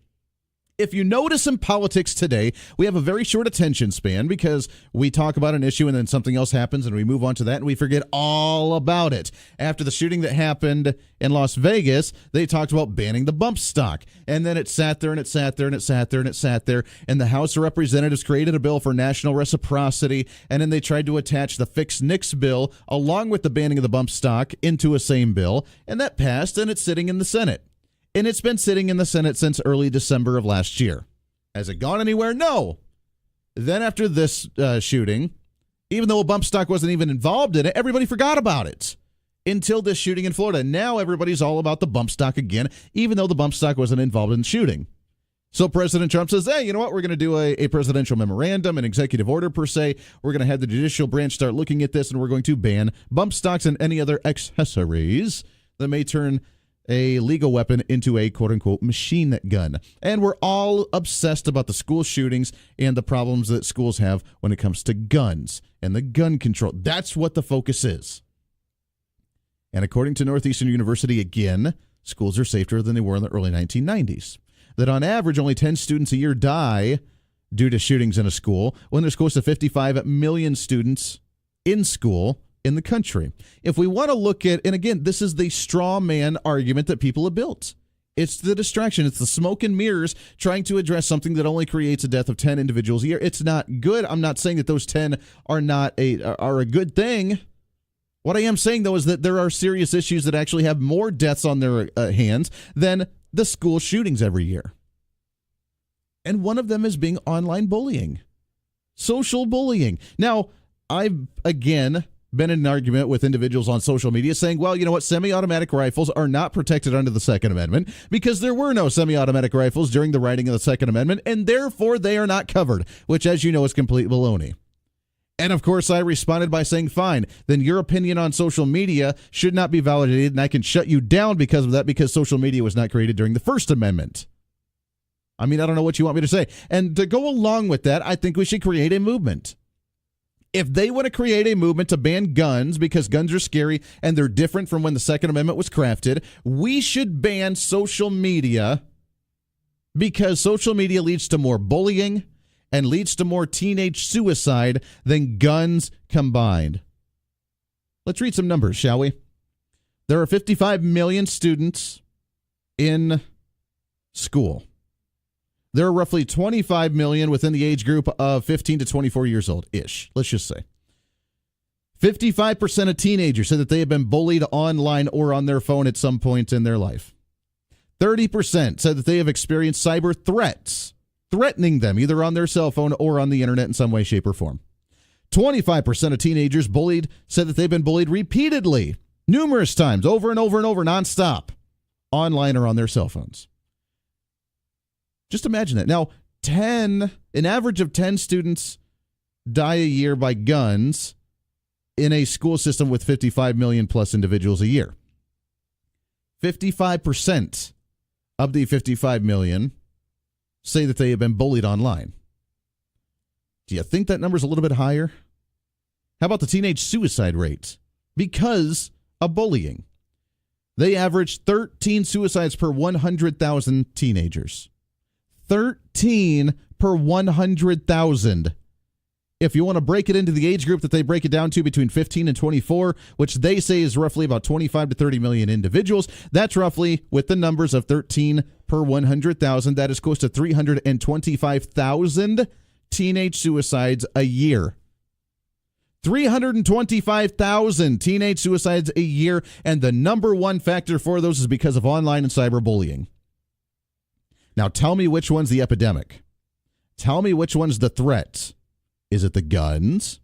If you notice in politics today, we have a very short attention span because we talk about an issue and then something else happens and we move on to that and we forget all about it. After the shooting that happened in Las Vegas, they talked about banning the bump stock. And then it sat there and it sat there and it sat there and it sat there. And the House of Representatives created a bill for national reciprocity. And then they tried to attach the Fix NICS bill along with the banning of the bump stock into a same bill. And that passed and it's sitting in the Senate. And it's been sitting in the Senate since early December of last year. Has it gone anywhere? No. Then after this shooting, even though a bump stock wasn't even involved in it, everybody forgot about it until this shooting in Florida. Now everybody's all about the bump stock again, even though the bump stock wasn't involved in the shooting. So President Trump says, hey, you know what? We're going to do a presidential memorandum, an executive order per se. We're going to have the judicial branch start looking at this, and we're going to ban bump stocks and any other accessories that may turn a legal weapon into a quote-unquote machine gun. And we're all obsessed about the school shootings and the problems that schools have when it comes to guns and the gun control. That's what the focus is. And according to Northeastern University, again, schools are safer than they were in the early 1990s. That on average, only 10 students a year die due to shootings in a school, when there's close to 55 million students in school in the country. If we want to look at, and again, this is the straw man argument that people have built. It's the distraction. It's the smoke and mirrors trying to address something that only creates a death of 10 individuals a year. It's not good. I'm not saying that those 10 are a good thing. What I am saying, though, is that there are serious issues that actually have more deaths on their hands than the school shootings every year. And one of them is being online bullying, social bullying. Now, I've, again, been in an argument with individuals on social media saying, well, you know what, semi-automatic rifles are not protected under the Second Amendment because there were no semi-automatic rifles during the writing of the Second Amendment, and therefore they are not covered, which, as you know, is complete baloney. And, of course, I responded by saying, fine, then your opinion on social media should not be validated, and I can shut you down because of that because social media was not created during the First Amendment. I mean, I don't know what you want me to say. And to go along with that, I think we should create a movement. If they want to create a movement to ban guns because guns are scary and they're different from when the Second Amendment was crafted, we should ban social media because social media leads to more bullying and leads to more teenage suicide than guns combined. Let's read some numbers, shall we? There are 55 million students in school. There are roughly 25 million within the age group of 15 to 24 years old-ish, let's just say. 55% of teenagers said that they have been bullied online or on their phone at some point in their life. 30% said that they have experienced cyber threats, threatening them either on their cell phone or on the internet in some way, shape, or form. 25% of teenagers said that they've been bullied repeatedly, numerous times, over and over and over, nonstop, online or on their cell phones. Just imagine that. Now, an average of 10 students die a year by guns in a school system with 55 million plus individuals a year. 55% of the 55 million say that they have been bullied online. Do you think that number's a little bit higher? How about the teenage suicide rate? Because of bullying. They average 13 suicides per 100,000 teenagers. 13 per 100,000. If you want to break it into the age group that they break it down to between 15 and 24, which they say is roughly about 25 to 30 million individuals, that's roughly, with the numbers of 13 per 100,000, that is close to 325,000 teenage suicides a year. 325,000 teenage suicides a year, and the number one factor for those is because of online and cyberbullying. Now tell me which one's the epidemic. Tell me which one's the threat. Is it the guns?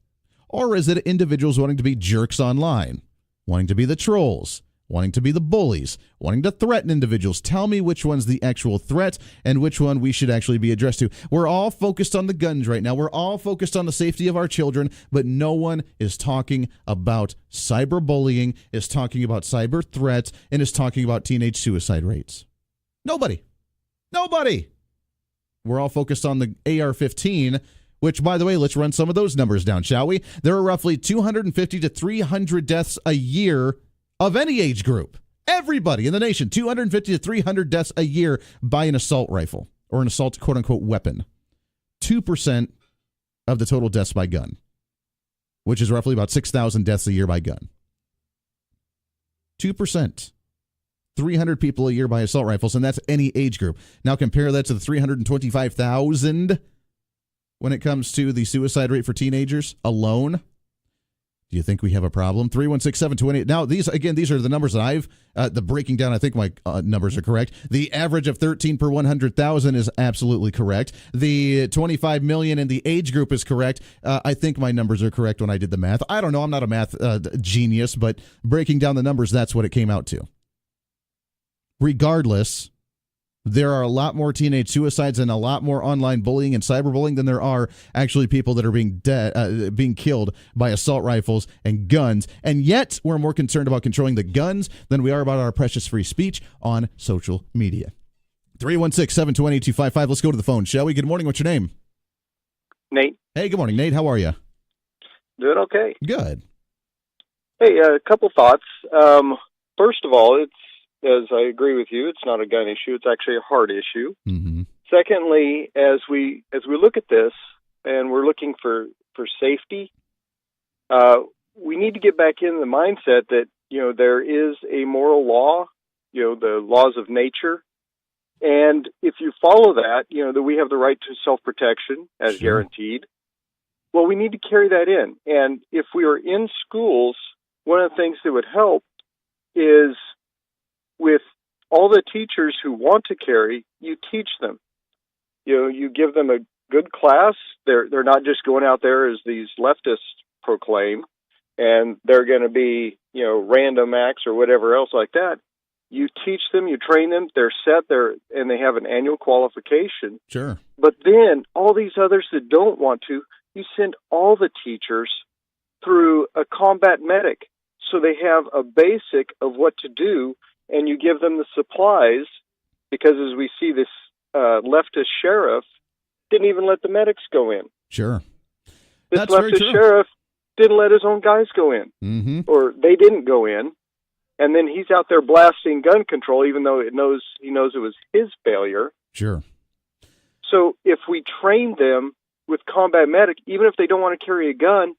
Or is it individuals wanting to be jerks online? Wanting to be the trolls? Wanting to be the bullies? Wanting to threaten individuals? Tell me which one's the actual threat and which one we should actually be addressed to. We're all focused on the guns right now. We're all focused on the safety of our children, but no one is talking about cyberbullying, is talking about cyber threats, and is talking about teenage suicide rates. Nobody. We're all focused on the AR-15, which, by the way, let's run some of those numbers down, shall we? There are roughly 250 to 300 deaths a year of any age group. Everybody in the nation, 250 to 300 deaths a year by an assault rifle or an assault quote-unquote weapon. 2% of the total deaths by gun, which is roughly about 6,000 deaths a year by gun. 2%. 300 people a year by assault rifles, and that's any age group. Now compare that to the 325,000 when it comes to the suicide rate for teenagers alone. Do you think we have a problem? 316-728. Now, these are the numbers that I've, the breaking down, I think my numbers are correct. The average of 13 per 100,000 is absolutely correct. The 25 million in the age group is correct. I think my numbers are correct when I did the math. I don't know. I'm not a math genius, but breaking down the numbers, that's what it came out to. Regardless, there are a lot more teenage suicides and a lot more online bullying and cyberbullying than there are actually people that are being killed by assault rifles and guns. And yet, we're more concerned about controlling the guns than we are about our precious free speech on social media. 316-728-8255. Let's go to the phone, shall we? Good morning. What's your name? Nate. Hey, good morning, Nate. How are you? Doing okay. Good. Hey, a couple thoughts. First of all, as I agree with you, it's not a gun issue. It's actually a heart issue. Mm-hmm. Secondly, as we look at this and we're looking for safety, we need to get back in the mindset that, there is a moral law, the laws of nature. And if you follow that, that we have the right to self-protection as Sure. guaranteed. Well, we need to carry that in. And if we are in schools, one of the things that would help is with all the teachers who want to carry, you teach them. You give them a good class. They're not just going out there as these leftists proclaim, and they're going to be, random acts or whatever else like that. You teach them, you train them, they're set there, and they have an annual qualification. Sure. But then all these others that don't want to, you send all the teachers through a combat medic so they have a basic of what to do. And you give them the supplies, because as we see, this leftist sheriff didn't even let the medics go in. Sure. This That's very leftist true. sheriff didn't let his own guys go in, Mm-hmm. or they didn't go in. And then he's out there blasting gun control, even though he knows it was his failure. Sure. So if we train them with combat medic, even if they don't want to carry a gun,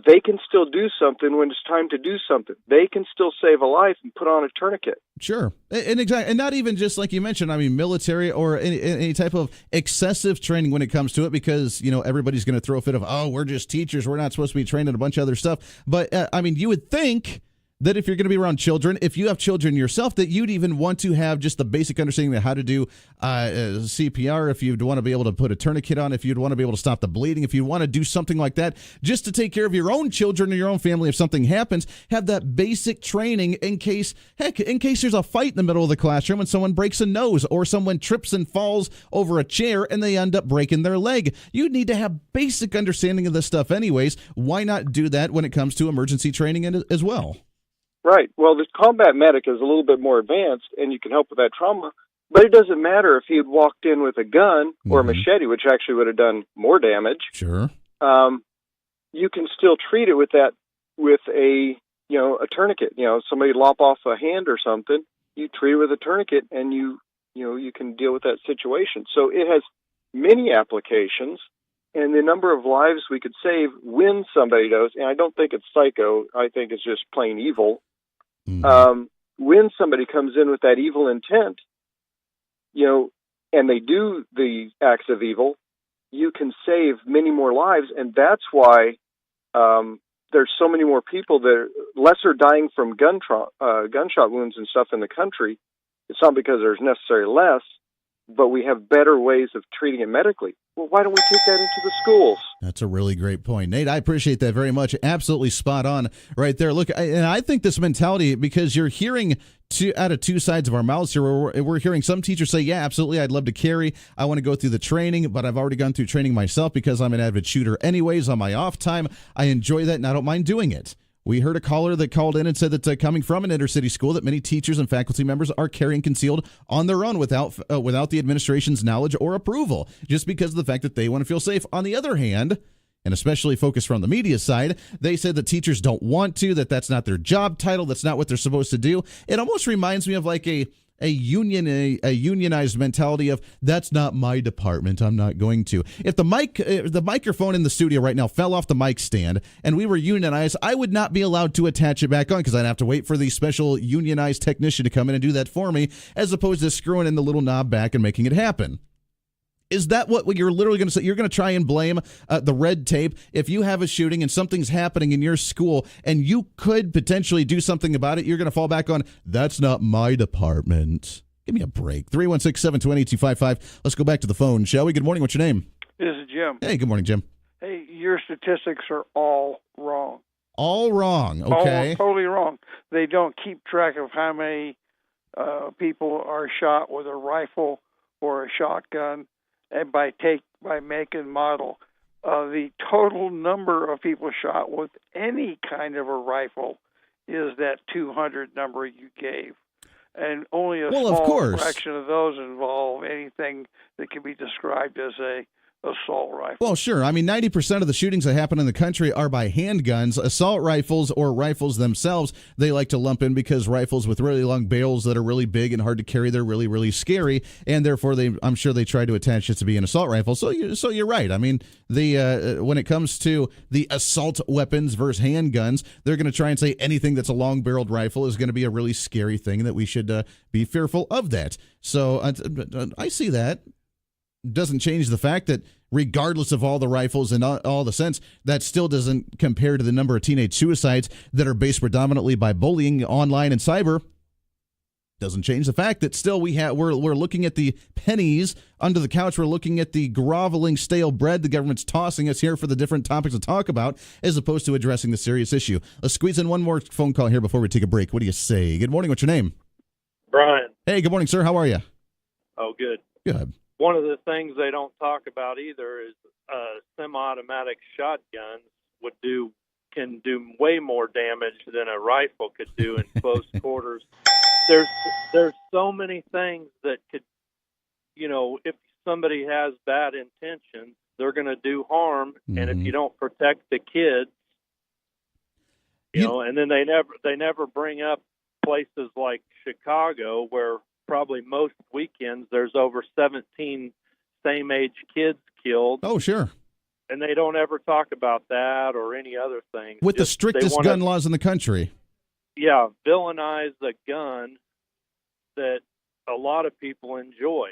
they can still do something when it's time to do something. They can still save a life and put on a tourniquet. Sure. And exactly, and not even just like you mentioned, military or any type of excessive training when it comes to it, because, everybody's going to throw a fit of, we're just teachers, we're not supposed to be trained in a bunch of other stuff. But, you would think that if you're going to be around children, if you have children yourself, that you'd even want to have just the basic understanding of how to do CPR, if you'd want to be able to put a tourniquet on, if you'd want to be able to stop the bleeding, if you want to do something like that, just to take care of your own children or your own family if something happens, have that basic training in case there's a fight in the middle of the classroom and someone breaks a nose or someone trips and falls over a chair and they end up breaking their leg. You need to have basic understanding of this stuff anyways. Why not do that when it comes to emergency training as well? Right. Well, the combat medic is a little bit more advanced, and you can help with that trauma. But it doesn't matter if he had walked in with a gun or a machete, which actually would have done more damage. Sure. you can still treat it with a tourniquet. Somebody lop off a hand or something, you treat it with a tourniquet, and you can deal with that situation. So it has many applications, and the number of lives we could save when somebody does, and I don't think it's psycho, I think it's just plain evil. When somebody comes in with that evil intent, and they do the acts of evil, you can save many more lives, and that's why there's so many more people less are dying from gunshot wounds and stuff in the country. It's not because there's necessarily less, but we have better ways of treating it medically. Well, why don't we take that into the schools? That's a really great point, Nate. I appreciate that very much. Absolutely spot on right there. Look, and I think this mentality, because you're hearing out of two sides of our mouths here, we're hearing some teachers say, yeah, absolutely, I'd love to carry. I want to go through the training, but I've already gone through training myself because I'm an avid shooter anyways on my off time. I enjoy that, and I don't mind doing it. We heard a caller that called in and said that coming from an inner-city school, that many teachers and faculty members are carrying concealed on their own without the administration's knowledge or approval, just because of the fact that they want to feel safe. On the other hand, and especially focused from the media side, they said that teachers don't want to, that's not their job title, that's not what they're supposed to do. It almost reminds me of like a unionized mentality of, that's not my department, I'm not going to. If the microphone in the studio right now fell off the mic stand and we were unionized, I would not be allowed to attach it back on because I'd have to wait for the special unionized technician to come in and do that for me, as opposed to screwing in the little knob back and making it happen. Is that what you're literally going to say? You're going to try and blame the red tape if you have a shooting and something's happening in your school and you could potentially do something about it? You're going to fall back on, that's not my department. Give me a break. 316-720-8255. Let's go back to the phone, shall we? Good morning. What's your name? This is Jim. Hey, good morning, Jim. Hey, your statistics are all wrong. All wrong. Okay. All totally wrong. They don't keep track of how many people are shot with a rifle or a shotgun, and by make and model. The total number of people shot with any kind of a rifle is that 200 number you gave. And only a small fraction of those involve anything that can be described as a assault rifle. Well, sure. I mean, 90% of the shootings that happen in the country are by handguns. Assault rifles or rifles themselves, they like to lump in because rifles with really long barrels that are really big and hard to carry, they're really, really scary, and therefore I'm sure they try to attach it to be an assault rifle. So you're right. I mean, when it comes to the assault weapons versus handguns, they're going to try and say anything that's a long-barreled rifle is going to be a really scary thing, and that we should be fearful of that. So I see that. Doesn't change the fact that regardless of all the rifles and all the sense, that still doesn't compare to the number of teenage suicides that are based predominantly by bullying online and cyber. Doesn't change the fact that still we're looking at the pennies under the couch. We're looking at the groveling stale bread the government's tossing us here for the different topics to talk about, as opposed to addressing the serious issue. Let's squeeze in one more phone call here before we take a break. What do you say? Good morning. What's your name? Brian. Hey, good morning, sir. How are you? Oh, good. Good. One of the things they don't talk about either is semi-automatic shotguns can do way more damage than a rifle could do in close quarters. There's so many things that could, if somebody has bad intentions, they're going to do harm. Mm-hmm. And if you don't protect the kids, and then they never bring up places like Chicago, where probably most weekends there's over 17 same-age kids killed. Oh, sure. And they don't ever talk about that or any other thing. With the strictest gun laws in the country. Yeah, villainize a gun that a lot of people enjoy.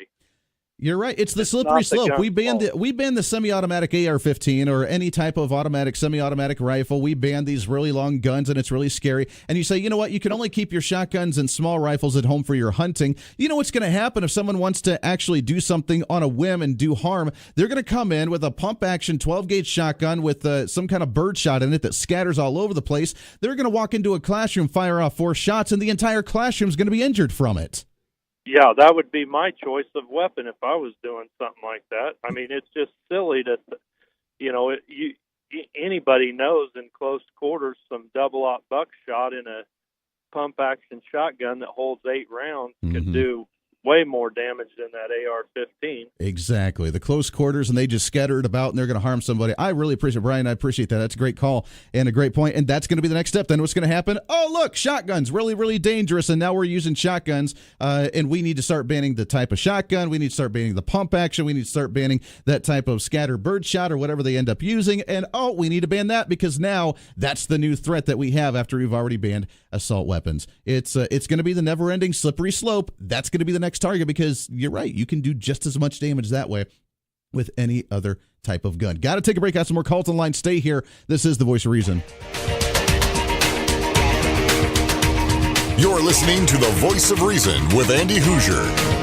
You're right. It's the slippery slope. We banned the semi-automatic AR-15 or any type of automatic, semi-automatic rifle. We banned these really long guns, and it's really scary. And you say, you know what? You can only keep your shotguns and small rifles at home for your hunting. You know what's going to happen if someone wants to actually do something on a whim and do harm? They're going to come in with a pump-action 12-gauge shotgun with some kind of bird shot in it that scatters all over the place. They're going to walk into a classroom, fire off 4 shots, and the entire classroom is going to be injured from it. Yeah, that would be my choice of weapon if I was doing something like that. I mean, it's just silly to, anybody knows in close quarters some double-aught buckshot in a pump-action shotgun that holds 8 rounds could do way more damage than that AR-15. Exactly. The close quarters, and they just scattered about, and they're going to harm somebody. I really appreciate it, Brian. I appreciate that. That's a great call and a great point, and that's going to be the next step. Then what's going to happen? Oh, look, shotguns, really, really dangerous, and now we're using shotguns, and we need to start banning the type of shotgun. We need to start banning the pump action. We need to start banning that type of scatter bird shot or whatever they end up using, and we need to ban that because now that's the new threat that we have after we've already banned assault weapons. It's going to be the never-ending slippery slope. That's going to be the next target because you're right. You can do just as much damage that way with any other type of gun. Got to take a break. Got some more calls on the line. Stay here. This is The Voice of Reason. You're listening to The Voice of Reason with Andy Hoosier.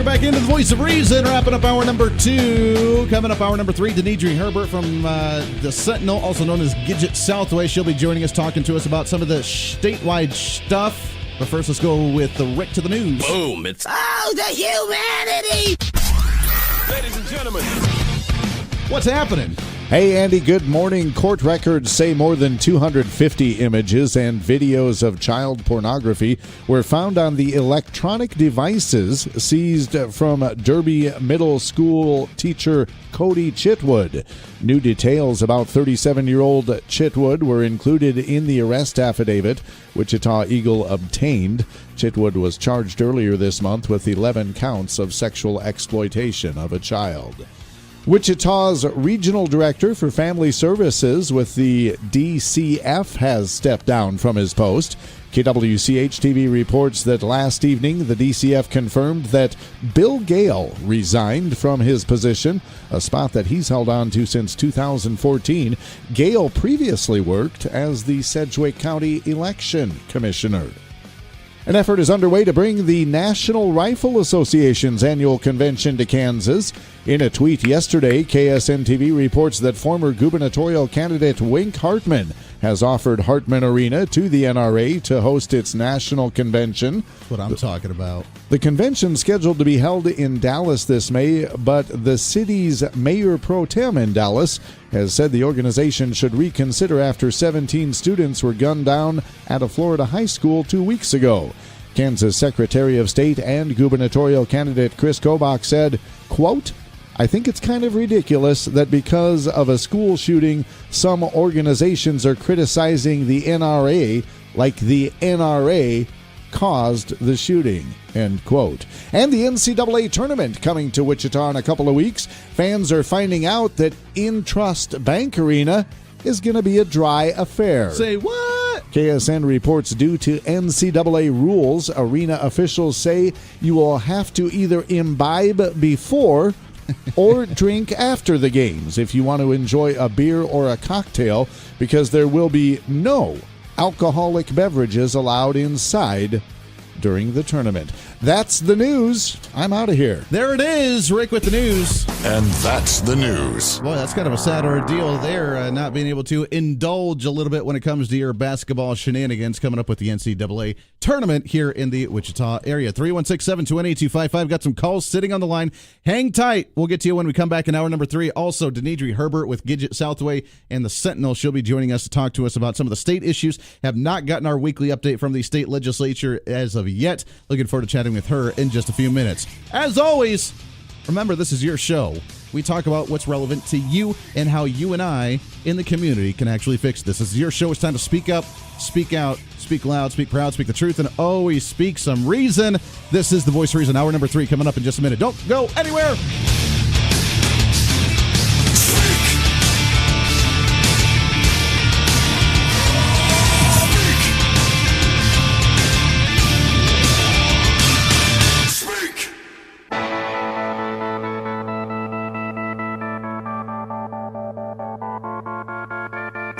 Back into The Voice of Reason, wrapping up hour number 2. Coming up hour number 3, Danedri Herbert from the Sentinel, also known as Gidget Southway. She'll be joining us, talking to us about some of the statewide stuff. But first, let's go with the Rick to the news. Boom, it's the humanity! ladies and gentlemen. What's happening? Hey, Andy, good morning. Court records say more than 250 images and videos of child pornography were found on the electronic devices seized from Derby Middle School teacher Cody Chitwood. New details about 37-year-old Chitwood were included in the arrest affidavit Wichita Eagle obtained. Chitwood was charged earlier this month with 11 counts of sexual exploitation of a child. Wichita's regional director for family services with the DCF has stepped down from his post. KWCH-TV reports that last evening the DCF confirmed that Bill Gale resigned from his position, a spot that he's held on to since 2014. Gale previously worked as the Sedgwick County Election Commissioner. An effort is underway to bring the National Rifle Association's annual convention to Kansas. In a tweet yesterday, KSN-TV reports that former gubernatorial candidate Wink Hartman has offered Hartman Arena to the NRA to host its national convention. That's what I'm talking about. The convention scheduled to be held in Dallas this May, but the city's mayor pro tem in Dallas has said the organization should reconsider after 17 students were gunned down at a Florida high school 2 weeks ago. Kansas Secretary of State and gubernatorial candidate Chris Kobach said, quote, I think it's kind of ridiculous that because of a school shooting, some organizations are criticizing the NRA like the NRA caused the shooting, end quote. And the NCAA tournament coming to Wichita in a couple of weeks. Fans are finding out that InTrust Bank Arena is going to be a dry affair. Say what? KSN reports due to NCAA rules, arena officials say you will have to either imbibe before or drink after the games if you want to enjoy a beer or a cocktail, because there will be no alcoholic beverages allowed inside during the tournament. That's the news. I'm out of here. There it is, Rick with the news. And that's the news. Boy, that's kind of a sad ordeal there, not being able to indulge a little bit when it comes to your basketball shenanigans coming up with the NCAA tournament here in the Wichita area. 316-721-8255. Got some calls sitting on the line. Hang tight. We'll get to you when we come back in hour number 3. Also, Danedri Herbert with Gidget Southway and the Sentinel. She'll be joining us to talk to us about some of the state issues. Have not gotten our weekly update from the state legislature as of yet. Looking forward to chatting with her in just a few minutes. As always, remember, this is your show. We talk about what's relevant to you and how you and I in the community can actually fix this. This is your show. It's time to speak up, speak out, speak loud, speak proud, speak the truth, and always speak some reason. This is The Voice of Reason, hour number 3, coming up in just a minute. Don't go anywhere.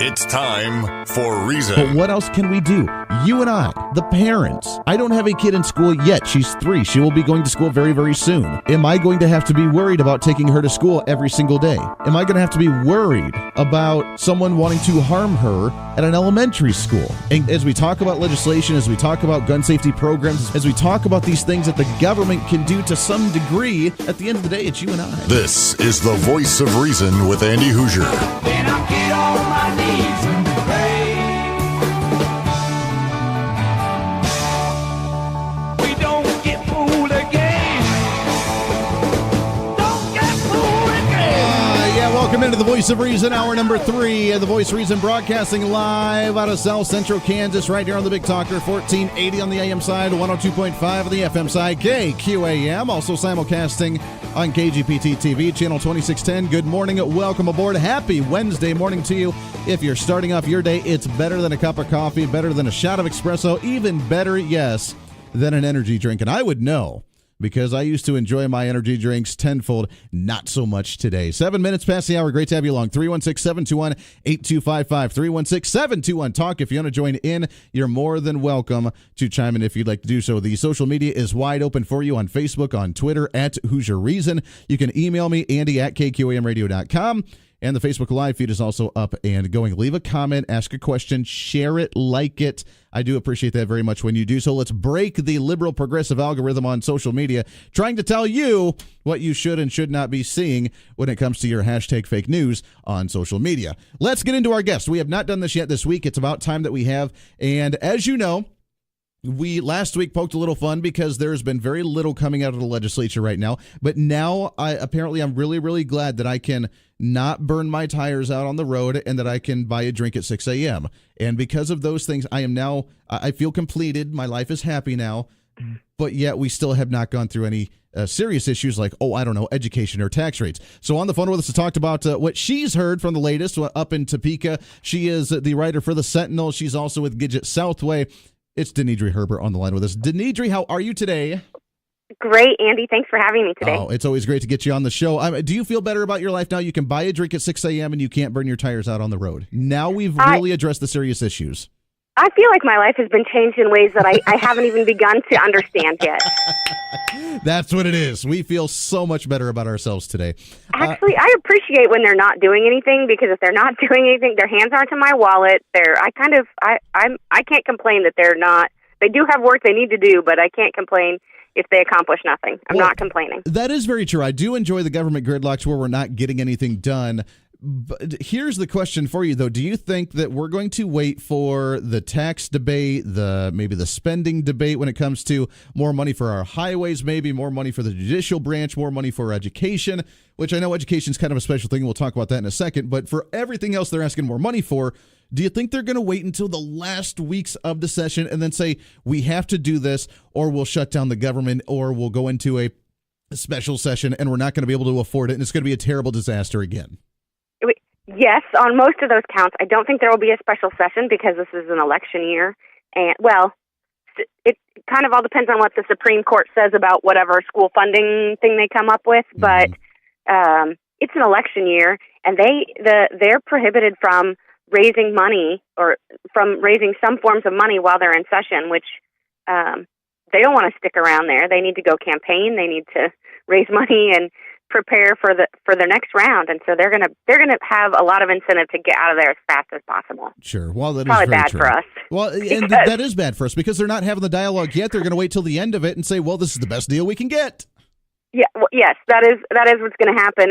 It's time for Reason. But what else can we do? You and I the parents. I don't have a kid in school yet. She's 3. She will be going to school very, very soon. Am I going to have to be worried about taking her to school every single day? Am I going to have to be worried about someone wanting to harm her at an elementary school? And as we talk about legislation, as we talk about gun safety programs, as we talk about these things that the government can do to some degree, at the end of the day, it's you and I. This is the Voice of Reason with Andy Hoosier. Then I get on my knees and pray. We don't get fooled again. Don't get fooled again. Welcome into the Voice of Reason, hour number 3 of the Voice of Reason, broadcasting live out of South Central Kansas, right here on the Big Talker, 1480 on the AM side, 102.5 on the FM side, KQAM, also simulcasting on KGPT TV, channel 2610. Good morning, welcome aboard. Happy Wednesday morning to you. If you're starting off your day, it's better than a cup of coffee, better than a shot of espresso, even better, yes, than an energy drink. And I would know, because I used to enjoy my energy drinks tenfold. Not so much today. 7 minutes past the hour. Great to have you along. 316-721-8255. 316-721-TALK. If you want to join in, you're more than welcome to chime in if you'd like to do so. The social media is wide open for you on Facebook, on Twitter, at Hoosier Reason. You can email me, Andy@KQAMradio.com. And the Facebook Live feed is also up and going. Leave a comment, ask a question, share it, like it. I do appreciate that very much when you do so. Let's break the liberal progressive algorithm on social media, trying to tell you what you should and should not be seeing when it comes to your hashtag fake news on social media. Let's get into our guest. We have not done this yet this week. It's about time that we have. And as you know, we last week poked a little fun because there's been very little coming out of the legislature right now. But now I'm really, really glad that I can not burn my tires out on the road and that I can buy a drink at 6 a.m. And because of those things, I feel completed. My life is happy now. But yet we still have not gone through any serious issues like, education or tax rates. So on the phone with us to talk about what she's heard from the latest up in Topeka. She is the writer for the Sentinel. She's also with Gidget Southway. It's Danedri Herbert on the line with us. Danedri, how are you today? Great, Andy. Thanks for having me today. Oh, it's always great to get you on the show. Do you feel better about your life now? You can buy a drink at 6 a.m. and you can't burn your tires out on the road. Now we've really addressed the serious issues. I feel like my life has been changed in ways that I haven't even begun to understand yet. That's what it is. We feel so much better about ourselves today. Actually, I appreciate when they're not doing anything, because if they're not doing anything, their hands aren't in my wallet. I can't complain that they're not. They do have work they need to do, but I can't complain if they accomplish nothing. I'm not complaining. That is very true. I do enjoy the government gridlocks where we're not getting anything done. But here's the question for you, though. Do you think that we're going to wait for the tax debate, maybe the spending debate when it comes to more money for our highways, maybe more money for the judicial branch, more money for education, which I know education is kind of a special thing. We'll talk about that in a second. But for everything else they're asking more money for, do you think they're going to wait until the last weeks of the session and then say, we have to do this, or we'll shut down the government, or we'll go into a special session and we're not going to be able to afford it, and it's going to be a terrible disaster again? Yes, on most of those counts. I don't think there will be a special session because this is an election year. And, well, it kind of all depends on what the Supreme Court says about whatever school funding thing they come up with. But it's an election year, and they're prohibited from raising money or from raising some forms of money while they're in session, which they don't want to stick around there. They need to go campaign. They need to raise money and prepare for their next round, and so they're gonna have a lot of incentive to get out of there as fast as possible. Sure. Well, that probably is very bad true. for us. Well, and that is bad for us because they're not having the dialogue yet. They're going to wait till the end of it and say, "Well, this is the best deal we can get." Yeah. Well, yes, that is what's going to happen.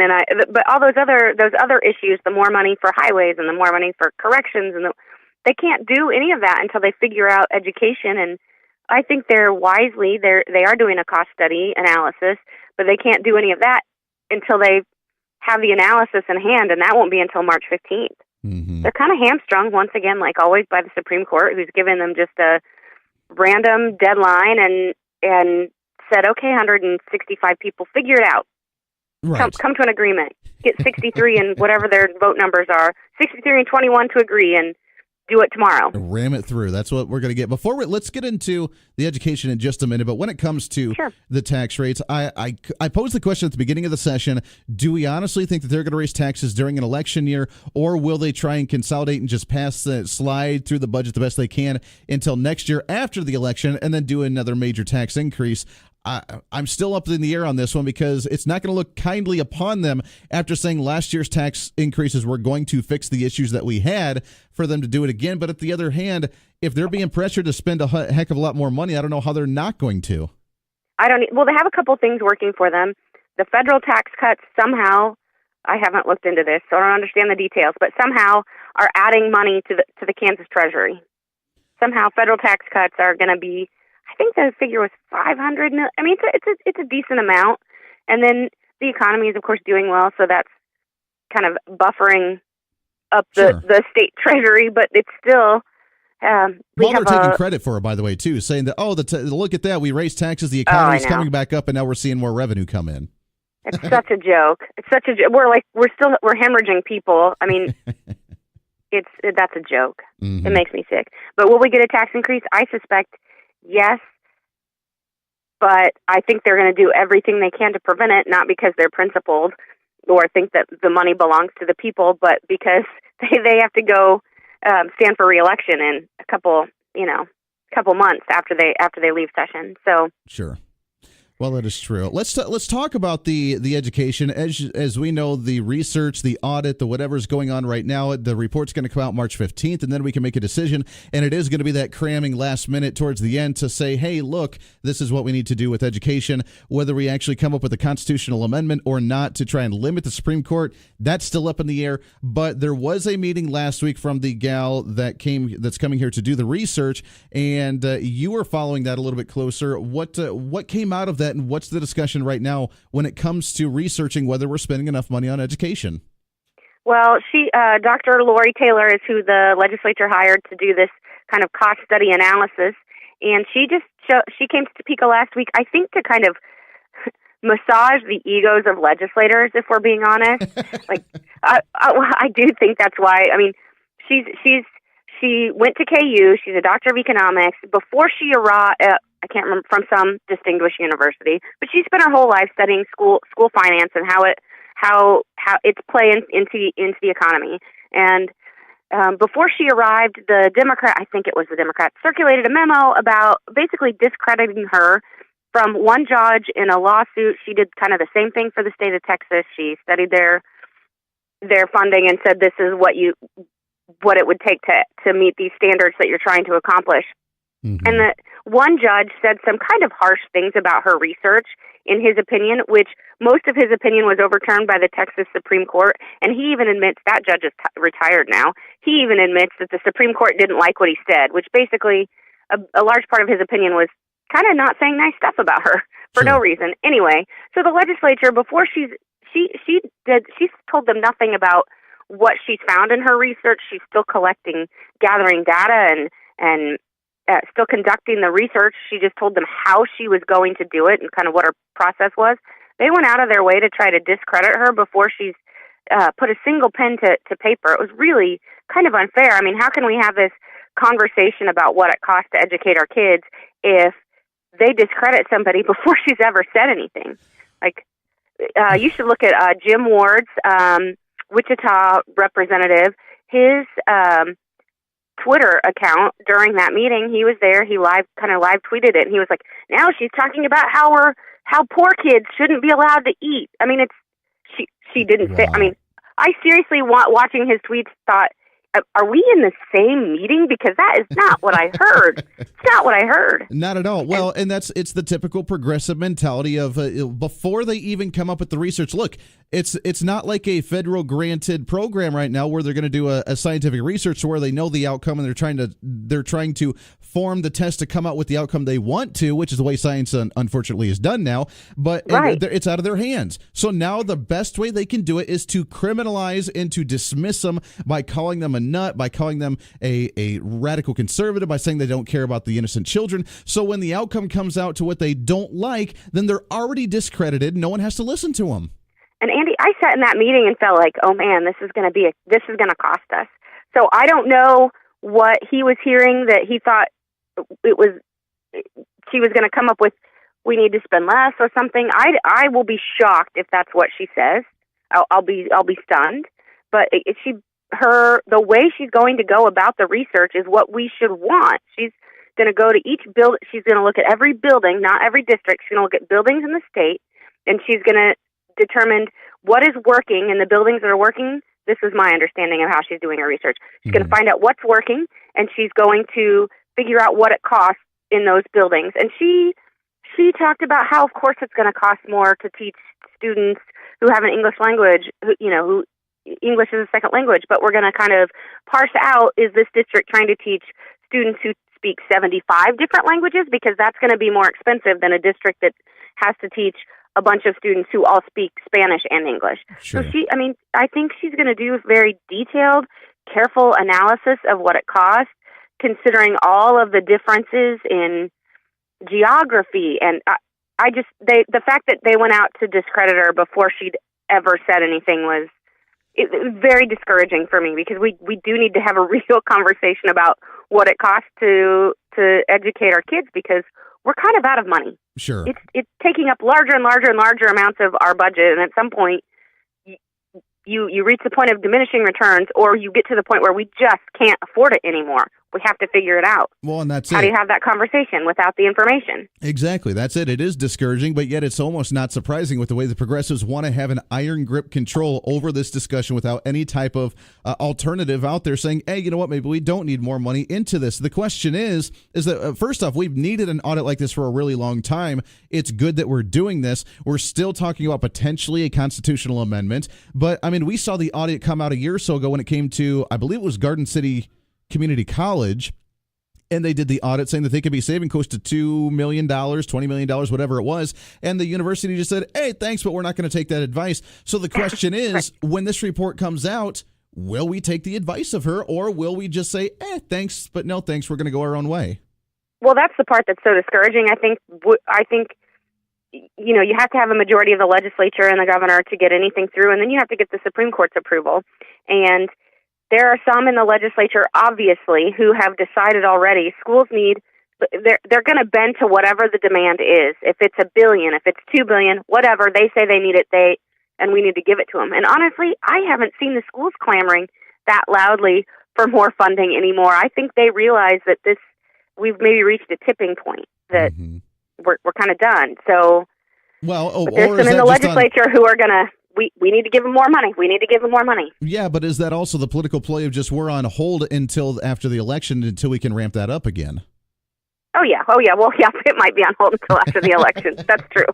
But all those other issues, the more money for highways and the more money for corrections, they can't do any of that until they figure out education. And I think they are doing a cost study analysis, but they can't do any of that until they have the analysis in hand, and that won't be until March 15th. Mm-hmm. They're kind of hamstrung, once again, like always, by the Supreme Court, who's given them just a random deadline and said, okay, 165 people, figure it out. Right. Come to an agreement. Get 63 and whatever their vote numbers are, 63 and 21 to agree, and do it tomorrow. Ram it through. That's what we're going to get. Let's get into the education in just a minute. But when it comes to the tax rates, I posed the question at the beginning of the session, do we honestly think that they're going to raise taxes during an election year, or will they try and consolidate and just slide through the budget the best they can until next year after the election and then do another major tax increase? I'm still up in the air on this one because it's not going to look kindly upon them after saying last year's tax increases were going to fix the issues that we had for them to do it again. But at the other hand, if they're being pressured to spend a heck of a lot more money, I don't know how they're not going to. Well, they have a couple things working for them. The federal tax cuts somehow, I haven't looked into this, so I don't understand the details, but somehow are adding money to the Kansas Treasury. Somehow federal tax cuts are going to be, I think the figure was 500 million. I mean, it's a decent amount. And then the economy is, of course, doing well, so that's kind of buffering up the state treasury. But it's still they're taking credit for it, by the way, too, saying that look at that, we raised taxes, the economy's coming back up, and now we're seeing more revenue come in. It's such a joke. It's such a joke. We're hemorrhaging people. I mean. That's a joke. Mm-hmm. It makes me sick. But will we get a tax increase? I suspect yes, but I think they're going to do everything they can to prevent it, not because they're principled or think that the money belongs to the people, but because they have to go stand for re-election in a couple months after they leave session. So sure. Well, that is true. Let's talk about the education. As we know, the research, the audit, the whatever's going on right now, the report's going to come out March 15th, and then we can make a decision. And it is going to be that cramming last minute towards the end to say, hey, look, this is what we need to do with education. Whether we actually come up with a constitutional amendment or not to try and limit the Supreme Court, that's still up in the air. But there was a meeting last week from the gal that's coming here to do the research, and you were following that a little bit closer. What came out of that? And what's the discussion right now when it comes to researching whether we're spending enough money on education? Well, Dr. Lori Taylor is who the legislature hired to do this kind of cost study analysis, and she came to Topeka last week, I think, to kind of massage the egos of legislators, if we're being honest. I do think that's why. I mean, she went to KU. She's a doctor of economics. Before she arrived, I can't remember, from some distinguished university, but she spent her whole life studying school finance and how it's playing into the economy. And before she arrived, the Democrat circulated a memo about basically discrediting her from one judge in a lawsuit. She did kind of the same thing for the state of Texas. She studied their funding and said this is what it would take to meet these standards that you're trying to accomplish. Mm-hmm. And the one judge said some kind of harsh things about her research, in his opinion, which most of his opinion was overturned by the Texas Supreme Court. And he even admits, that judge is retired now, he even admits that the Supreme Court didn't like what he said, which basically a large part of his opinion was kind of not saying nice stuff about her for no reason. Anyway, so the legislature, before she told them nothing about what she's found in her research. She's still gathering data and still conducting the research. She just told them how she was going to do it and kind of what her process was. They went out of their way to try to discredit her before she's put a single pen to paper. It was really kind of unfair. I mean, how can we have this conversation about what it costs to educate our kids if they discredit somebody before she's ever said anything? You should look at Jim Ward's Wichita representative, his Twitter account during that meeting. He was there. He live tweeted it, and he was like, "Now she's talking about how poor kids shouldn't be allowed to eat." I mean, she didn't say. I mean, I seriously watching his tweets thought, are we in the same meeting? Because that is not what I heard. It's not what I heard. Not at all. Well, and it's the typical progressive mentality of before they even come up with the research. Look, it's not like a federal granted program right now where they're going to do a scientific research where they know the outcome and they're trying to form the test to come out with the outcome they want to, which is the way science unfortunately is done now. But it's out of their hands. So now the best way they can do it is to criminalize and to dismiss them by calling them a nut, by calling them a radical conservative, by saying they don't care about the innocent children. So when the outcome comes out to what they don't like, then they're already discredited. No one has to listen to them. And Andy, I sat in that meeting and felt like, oh man, this is going to cost us. So I don't know what he was hearing that he thought she was going to come up with, we need to spend less or something. I will be shocked if that's what she says. I'll be stunned. But the way she's going to go about the research is what we should want. She's going to go to each building. She's going to look at every building, not every district. She's going to look at buildings in the state, and she's going to determine what is working in the buildings that are working. This is my understanding of how she's doing her research. She's going to find out what's working, and she's going to figure out what it costs in those buildings. And she talked about how, of course, it's going to cost more to teach students who have an English language, who English is a second language, but we're going to kind of parse out, is this district trying to teach students who speak 75 different languages? Because that's going to be more expensive than a district that has to teach a bunch of students who all speak Spanish and English. Sure. So I think she's going to do a very detailed, careful analysis of what it costs, considering all of the differences in geography. And the fact that they went out to discredit her before she'd ever said anything was very discouraging for me, because we do need to have a real conversation about what it costs to educate our kids, because we're kind of out of money. Sure. It's taking up larger and larger and larger amounts of our budget, and at some point you reach the point of diminishing returns, or you get to the point where we just can't afford it anymore. We have to figure it out. Well, and that's How do you have that conversation without the information? Exactly. That's it. It is discouraging, but yet it's almost not surprising with the way the progressives want to have an iron grip control over this discussion without any type of alternative out there saying, hey, you know what, maybe we don't need more money into this. The question is that, first off, we've needed an audit like this for a really long time. It's good that we're doing this. We're still talking about potentially a constitutional amendment, but, I mean, we saw the audit come out a year or so ago when it came to, I believe it was Garden City Community College, and they did the audit saying that they could be saving close to $2 million, $20 million, whatever it was. And the university just said, hey, thanks, but we're not going to take that advice. So the question is, when this report comes out, will we take the advice of her, or will we just say, thanks, but no thanks, we're going to go our own way? Well, that's the part that's so discouraging. I think you have to have a majority of the legislature and the governor to get anything through, and then you have to get the Supreme Court's approval. And there are some in the legislature, obviously, who have decided already schools they're going to bend to whatever the demand is. If it's $1 billion, if it's $2 billion, whatever, they say they need it, and we need to give it to them. And honestly, I haven't seen the schools clamoring that loudly for more funding anymore. I think they realize that we've maybe reached a tipping point, that we're kind of done. So there's some in the legislature who are going to, we need to give them more money. We need to give them more money. Yeah, but is that also the political play of just we're on hold until after the election until we can ramp that up again? Oh, yeah. Well, yeah, it might be on hold until after the election. That's true.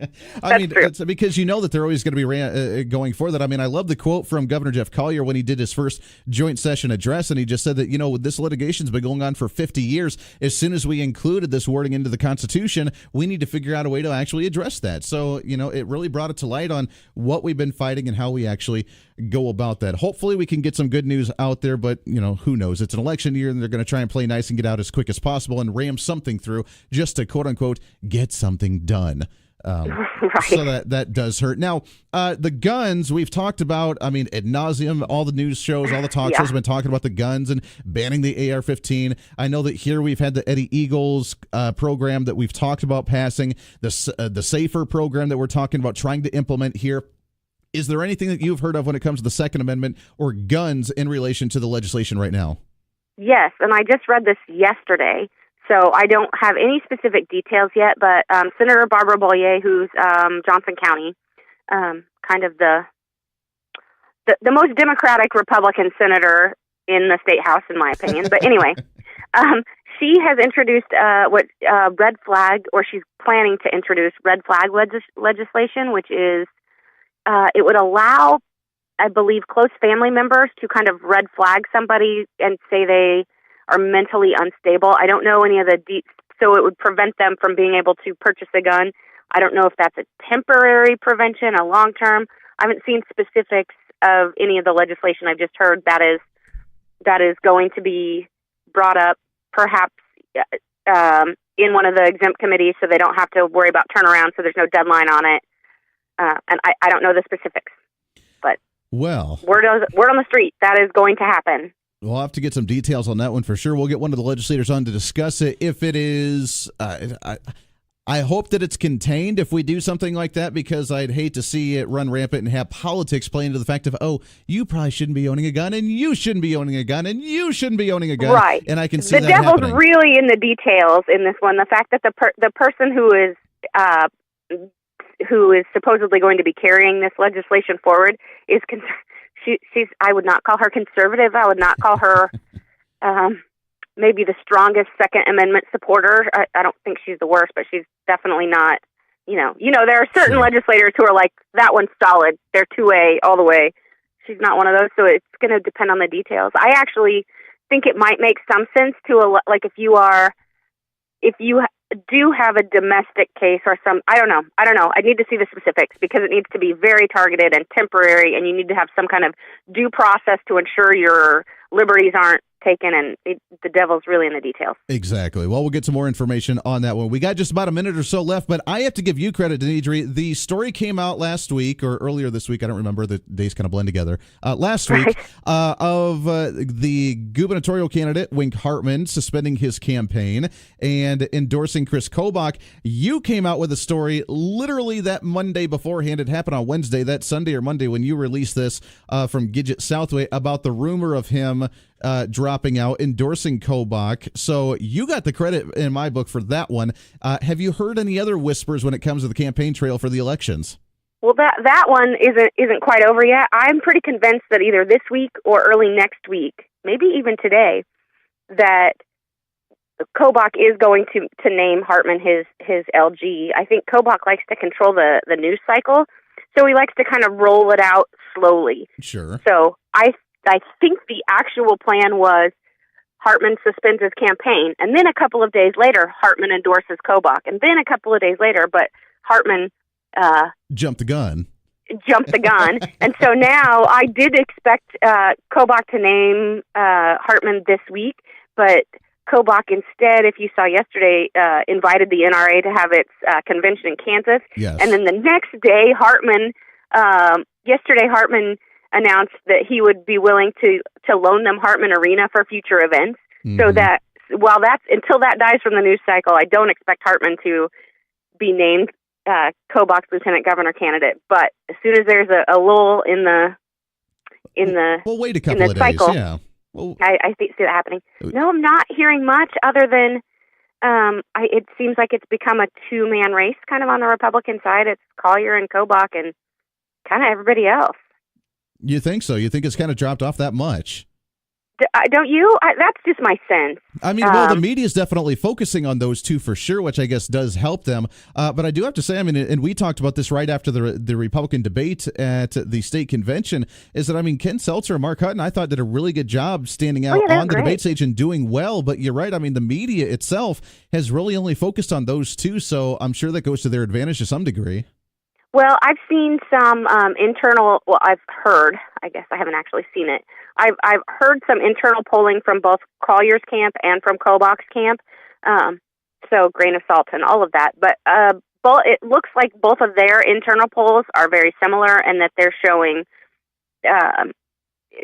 It's because you know that they're always going to be going for that. I mean, I love the quote from Governor Jeff Collier when he did his first joint session address, and he just said that, this litigation's been going on for 50 years. As soon as we included this wording into the Constitution, we need to figure out a way to actually address that. So, it really brought it to light on what we've been fighting and how we actually go about that. Hopefully we can get some good news out there, but, who knows? It's an election year, and they're going to try and play nice and get out as quick as possible and ram something through just to, quote unquote, get something done. Right. So that does hurt. Now, the guns we've talked about, ad nauseum, all the news shows, all the talk shows have been talking about the guns and banning the AR-15. I know that here we've had the Eddie Eagles program that we've talked about passing, the SAFER program that we're talking about trying to implement here. Is there anything that you've heard of when it comes to the Second Amendment or guns in relation to the legislation right now? Yes, and I just read this yesterday. So I don't have any specific details yet, but Senator Barbara Bollier, who's Johnson County, kind of the most Democratic Republican senator in the state house, in my opinion. But anyway, she has introduced red flag, or she's planning to introduce red flag legislation, which is it would allow, I believe, close family members to kind of red flag somebody and say they are mentally unstable. I don't know any of the so it would prevent them from being able to purchase a gun. I don't know if that's a temporary prevention, a long-term. I haven't seen specifics of any of the legislation. I've just heard that is going to be brought up perhaps in one of the exempt committees, so they don't have to worry about turnaround, so there's no deadline on it. And I don't know the specifics, but word on the street, that is going to happen. We'll have to get some details on that one for sure. We'll get one of the legislators on to discuss it. If it is, I hope that it's contained if we do something like that, because I'd hate to see it run rampant and have politics play into the fact of, oh, you probably shouldn't be owning a gun, and you shouldn't be owning a gun, and you shouldn't be owning a gun. Right. And I can see the that devil's happening. really in the details in this one. The fact that the person who is supposedly going to be carrying this legislation forward is she's I would not call her conservative. I would not call her maybe the strongest Second Amendment supporter. I don't think she's the worst, but she's definitely not. You know, there are certain legislators who are like, that one's solid. They're 2A all the way. She's not one of those, so it's going to depend on the details. I actually think it might make some sense to like if you do have a domestic case or some, I don't know. I need to see the specifics because it needs to be very targeted and temporary, and you need to have some kind of due process to ensure your liberties aren't taken, and the devil's really in the details. Exactly. Well, we'll get some more information on that one. We got just about a minute or so left, but I have to give you credit, Danedri. The story came out last week or earlier this week. I don't remember. The days kind of blend together. Last week of the gubernatorial candidate, Wink Hartman, suspending his campaign and endorsing Chris Kobach. You came out with a story literally that Monday beforehand. It happened on Wednesday, that Sunday or Monday when you released this from Gidget Southway about the rumor of him dropping out, endorsing Kobach. So you got the credit in my book for that one. Have you heard any other whispers when it comes to the campaign trail for the elections? Well, that one isn't quite over yet. I'm pretty convinced that either this week or early next week, maybe even today, that Kobach is going to name Hartman his LG. I think Kobach likes to control the news cycle, so he likes to kind of roll it out slowly. Sure. So I think the actual plan was Hartman suspends his campaign, and then a couple of days later, Hartman endorses Kobach, and then a couple of days later, but Hartman jumped the gun. And so now I did expect Kobach to name Hartman this week, but Kobach instead, if you saw yesterday, invited the NRA to have its convention in Kansas. Yes. And then the next day, Hartman announced that he would be willing to loan them Hartman Arena for future events. Mm-hmm. So that until that dies from the news cycle, I don't expect Hartman to be named Kobach's lieutenant governor candidate. But as soon as there's a lull in the we'll wait a couple of cycle, days. Yeah, well, I see that happening. No, I'm not hearing much other than it seems like it's become a two-man race kind of on the Republican side. It's Collier and Kobach and kind of everybody else. You think so? You think it's kind of dropped off that much? Don't you? That's just my sense. I mean, well, the media is definitely focusing on those two for sure, which I guess does help them. But I do have to say, I mean, and we talked about this right after the Republican debate at the state convention, is that, I mean, Ken Seltzer and Mark Hutton, I thought did a really good job standing out on the debate stage and doing well. But you're right. I mean, the media itself has really only focused on those two. So I'm sure that goes to their advantage to some degree. Well, I've seen some internal. Well, I've heard. I guess I haven't actually seen it. I've heard some internal polling from both Collier's camp and from Kobach's camp. So grain of salt and all of that. But it looks like both of their internal polls are very similar, and that they're showing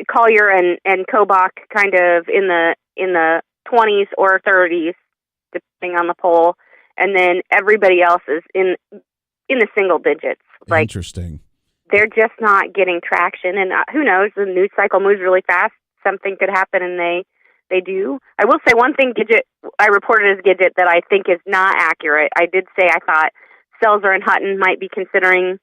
Collier and Kobach kind of in the 20s or 30s, depending on the poll, and then everybody else is in the single digits. Like, interesting. They're just not getting traction, and who knows? The news cycle moves really fast. Something could happen, and they do. I will say one thing I reported as Gidget that I think is not accurate. I did say I thought Seltzer and Hutton might be considering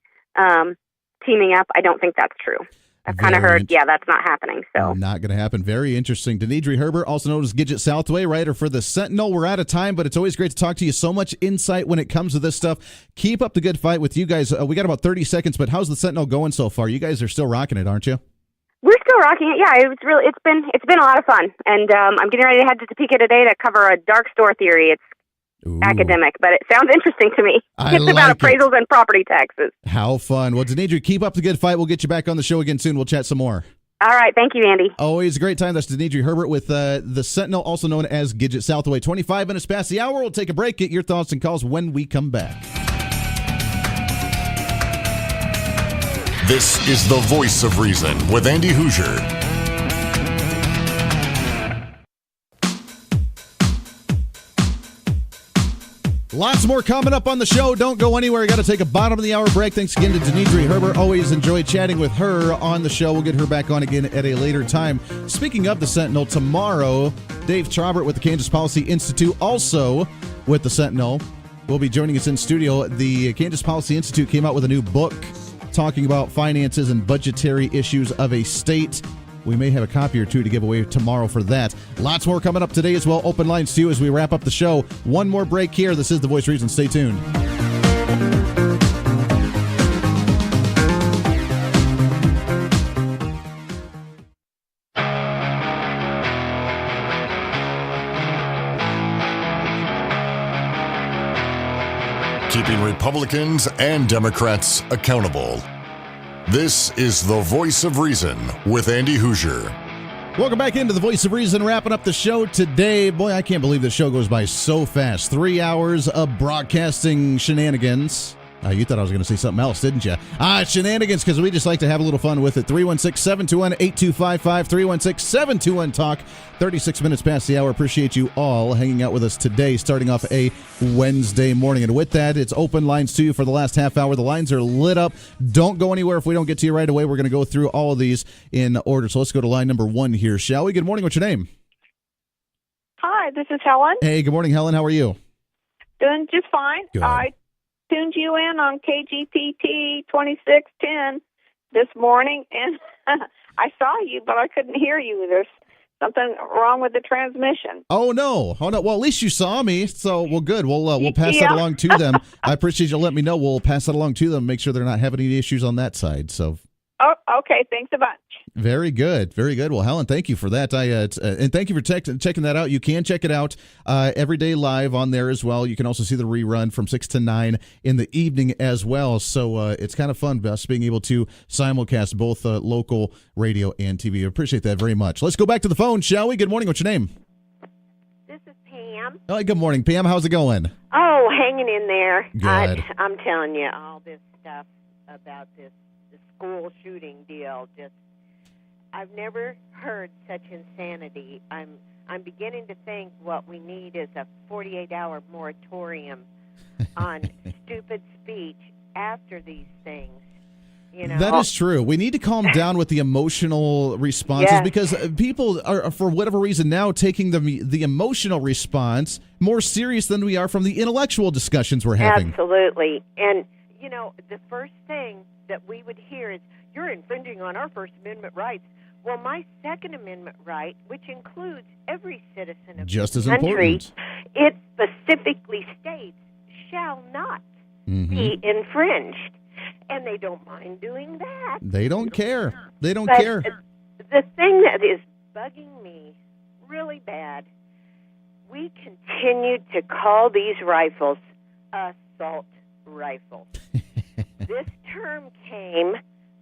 teaming up. I don't think that's true. I've kind of heard, that's not happening. So not going to happen. Very interesting. Danedri Herbert, also known as Gidget Southway, writer for the Sentinel. We're out of time, but it's always great to talk to you. So much insight when it comes to this stuff. Keep up the good fight with you guys. We got about 30 seconds, but how's the Sentinel going so far? You guys are still rocking it, aren't you? We're still rocking it. Yeah, it's been a lot of fun, and I'm getting ready to head to Topeka today to cover a dark store theory. It's academic, but it sounds interesting to me. It's about appraisals and property taxes. How fun. Well, Danedri, keep up the good fight. We'll get you back on the show again soon. We'll chat some more. All right. Thank you, Andy. Always a great time. That's Danedri Herbert with the Sentinel, also known as Gidget Southway. 25 minutes past the hour. We'll take a break. Get your thoughts and calls when we come back. This is the Voice of Reason with Andy Hoosier. Lots more coming up on the show. Don't go anywhere. Got to take a bottom of the hour break. Thanks again to Danedri Herbert. Always enjoy chatting with her on the show. We'll get her back on again at a later time. Speaking of the Sentinel, tomorrow, Dave Traubert with the Kansas Policy Institute, also with the Sentinel, will be joining us in studio. The Kansas Policy Institute came out with a new book talking about finances and budgetary issues of a state. We may have a copy or two to give away tomorrow for that. Lots more coming up today as well. Open lines to you as we wrap up the show. One more break here. This is The Voice of Reason. Stay tuned. Keeping Republicans and Democrats accountable. This is The Voice of Reason with Andy Hoosier. Welcome back into The Voice of Reason, wrapping up the show today. Boy, I can't believe the show goes by so fast. 3 hours of broadcasting shenanigans. You thought I was going to say something else, didn't you? Shenanigans, because we just like to have a little fun with it. 316-721-8255, 316-721-TALK. 36 minutes past the hour. Appreciate you all hanging out with us today, starting off a Wednesday morning. And with that, it's open lines to you for the last half hour. The lines are lit up. Don't go anywhere. If we don't get to you right away, we're going to go through all of these in order. So let's go to line number 1 here, shall we? Good morning. What's your name? Hi, this is Helen. Hey, good morning, Helen. How are you? Doing just fine. Good. I tuned you in on KGPT 2610 this morning, and I saw you, but I couldn't hear you. There's something wrong with the transmission. Oh no! Well, at least you saw me. So, well, good. We'll pass that along to them. I appreciate you letting me know. We'll pass that along to them. Make sure they're not having any issues on that side. So. Oh, okay. Thanks a bunch. Very good. Very good. Well, Helen, thank you for that. And thank you for checking that out. You can check it out every day live on there as well. You can also see the rerun from 6 to 9 in the evening as well. So it's kind of fun us being able to simulcast both local radio and TV. I appreciate that very much. Let's go back to the phone, shall we? Good morning. What's your name? This is Pam. Oh, good morning, Pam. How's it going? Oh, hanging in there. Good. I'm telling you, all this stuff about this school shooting deal, I've never heard such insanity. I'm beginning to think what we need is a 48-hour moratorium on stupid speech after these things. You know? That is true. We need to calm down with the emotional responses because people are, for whatever reason, now taking the emotional response more serious than we are from the intellectual discussions we're having. Absolutely. And, you know, the first thing that we would hear is, you're infringing on our First Amendment rights. Well, my Second Amendment right, which includes every citizen of just the as country, important. It specifically states shall not be infringed. And they don't mind doing that. They don't care. They don't But care. The thing that is bugging me really bad, we continue to call these rifles assault rifles. This term came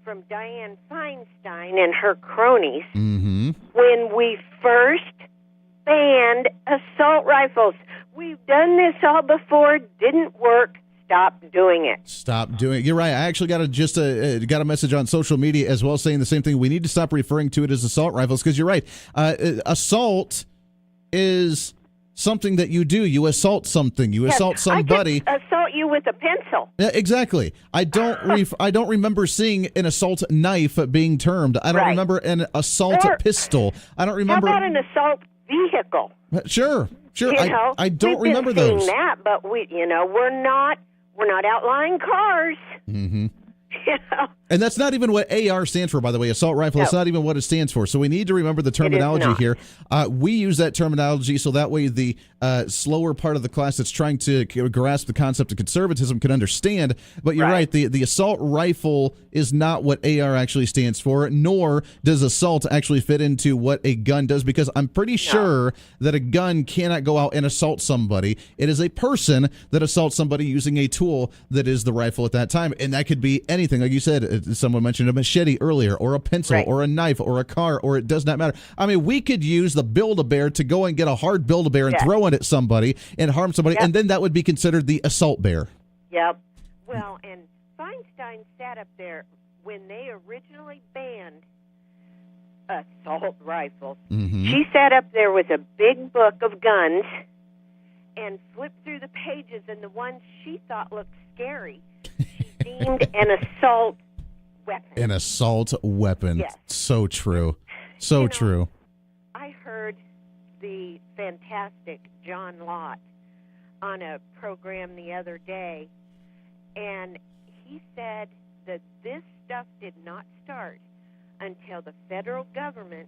from Dianne Feinstein and her cronies when we first banned assault rifles. We've done this all before, didn't work. Stop doing it. Stop doing it. You're right. I actually got a message on social media as well saying the same thing. We need to stop referring to it as assault rifles because you're right. Assault is something that you do. You assault something. You assault somebody. I could assault you with a pencil. Yeah, exactly. I don't remember seeing an assault knife being termed. I don't remember an assault pistol. I don't remember. How about an assault vehicle? Sure. You know, I don't we've remember been those. seeing that, but we're not outlying cars. Mm-hmm. You know? And that's not even what AR stands for, by the way. Assault rifle. It's not even what it stands for. So we need to remember the terminology here. We use that terminology so that way the slower part of the class that's trying to grasp the concept of conservatism can understand. But you're right. The assault rifle is not what AR actually stands for, nor does assault actually fit into what a gun does, because I'm pretty sure that a gun cannot go out and assault somebody. It is a person that assaults somebody using a tool that is the rifle at that time. And that could be anything. Like you said, someone mentioned a machete earlier, or a pencil, or a knife, or a car, or it does not matter. I mean, we could use the Build-A-Bear to go and get a hard Build-A-Bear and throw it at somebody and harm somebody, and then that would be considered the assault bear. Yep. Well, and Feinstein sat up there when they originally banned assault rifles. She sat up there with a big book of guns, and flipped through the pages, and the ones she thought looked scary, she deemed an assault weapon. An assault weapon. Yes. So true. So true. I heard the fantastic John Lott on a program the other day, and he said that this stuff did not start until the federal government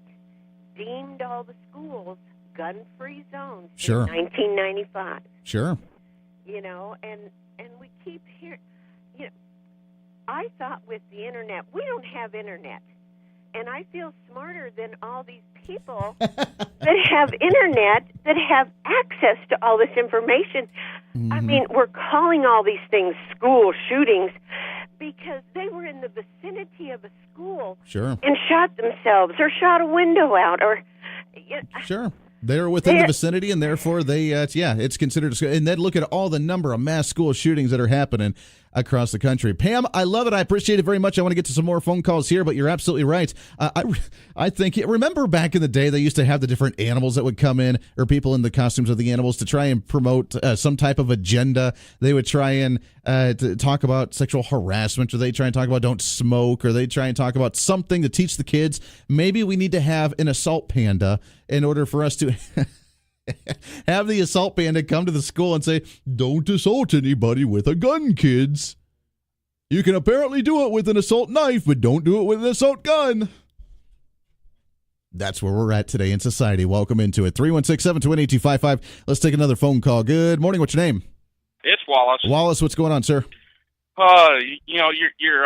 deemed all the schools gun-free zones in 1995. Sure. You know, and we keep hearing, you know, I thought with the internet, we don't have internet. And I feel smarter than all these people that have internet, that have access to all this information. Mm-hmm. I mean, we're calling all these things school shootings because they were in the vicinity of a school and shot themselves or shot a window out or... Sure. They're within the vicinity, and therefore they, it's considered. And then look at all the number of mass school shootings that are happening across the country. Pam, I love it. I appreciate it very much. I want to get to some more phone calls here, but you're absolutely right. I think, remember back in the day, they used to have the different animals that would come in, or people in the costumes of the animals, to try and promote some type of agenda. They would try and to talk about sexual harassment, or they try and talk about don't smoke, or they try and talk about something to teach the kids. Maybe we need to have an assault panda in order for us to have the assault panda come to the school and say, don't assault anybody with a gun, kids. You can apparently do it with an assault knife, but don't do it with an assault gun. That's where we're at today in society. Welcome into it. 316-721-8255. Let's take another phone call. Good morning. What's your name? It's Wallace. Wallace, what's going on, sir? You know, your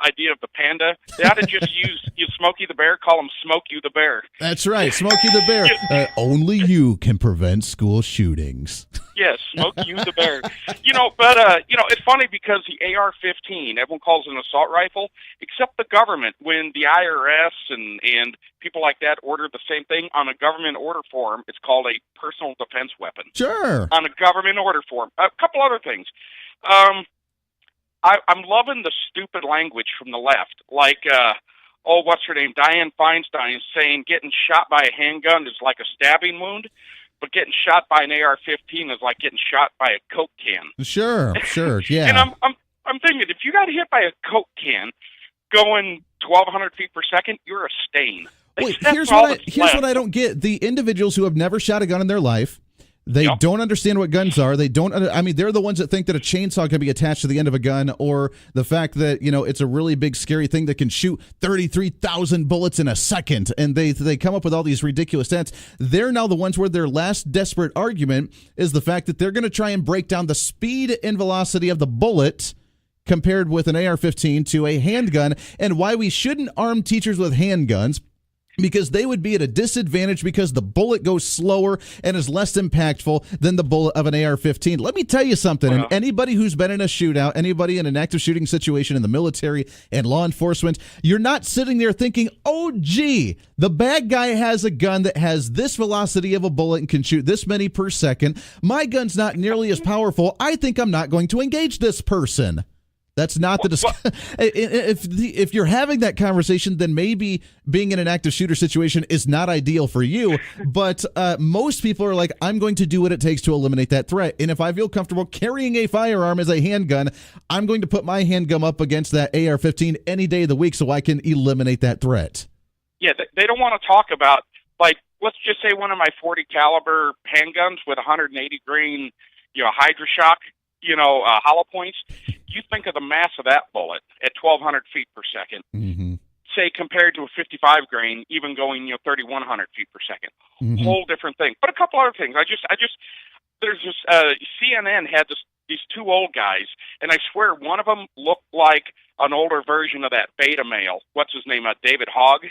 idea of the panda, they ought to just use Smokey the Bear, call him Smoke You the Bear. That's right, Smokey the Bear. Only you can prevent school shootings. Yes, Smoke You the Bear. You know, but, it's funny because the AR-15, everyone calls it an assault rifle, except the government. When the IRS and people like that order the same thing on a government order form, it's called a personal defense weapon. Sure. On a government order form. A couple other things. I'm loving the stupid language from the left. Like, what's her name? Dianne Feinstein is saying getting shot by a handgun is like a stabbing wound, but getting shot by an AR-15 is like getting shot by a Coke can. Sure, yeah. And I'm thinking, if you got hit by a Coke can going 1,200 feet per second, you're a stain. Wait, here's what I don't get. The individuals who have never shot a gun in their life, they don't understand what guns are. They're the ones that think that a chainsaw can be attached to the end of a gun, or the fact that, it's a really big, scary thing that can shoot 33,000 bullets in a second. And they come up with all these ridiculous stats. They're now the ones where their last desperate argument is the fact that they're going to try and break down the speed and velocity of the bullet compared with an AR-15 to a handgun, and why we shouldn't arm teachers with handguns, because they would be at a disadvantage because the bullet goes slower and is less impactful than the bullet of an AR-15. Let me tell you something, and anybody who's been in a shootout, anybody in an active shooting situation in the military and law enforcement, you're not sitting there thinking, oh, gee, the bad guy has a gun that has this velocity of a bullet and can shoot this many per second. My gun's not nearly as powerful. I think I'm not going to engage this person. That's not the discussion. If you're having that conversation, then maybe being in an active shooter situation is not ideal for you. But most people are like, I'm going to do what it takes to eliminate that threat. And if I feel comfortable carrying a firearm as a handgun, I'm going to put my handgun up against that AR-15 any day of the week so I can eliminate that threat. Yeah, they don't want to talk about, like, let's just say one of my 40 caliber handguns with 180 grain, HydroShock, hollow points. You think of the mass of that bullet at 1,200 feet per second, say compared to a 55 grain, even going 3,100 feet per second. Whole different thing. But a couple other things. There's this CNN had these two old guys, and I swear one of them looked like an older version of that beta male. What's his name? David Hogg.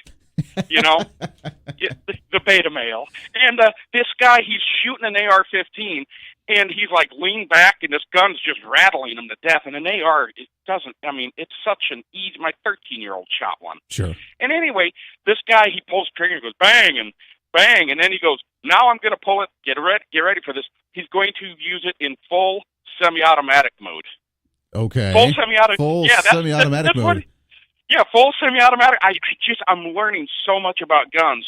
The beta male. And this guy, he's shooting an AR-15, and he's like leaned back, and this gun's just rattling him to death. And an AR, it's such an easy, my 13-year-old shot one. Sure. And anyway, this guy, he pulls the trigger and goes bang, and bang, and then he goes, now I'm going to pull it, get ready for this. He's going to use it in full semi-automatic mode. Okay. Full semi-automatic. Semi-automatic mode. Yeah, full semi-automatic. I'm learning so much about guns.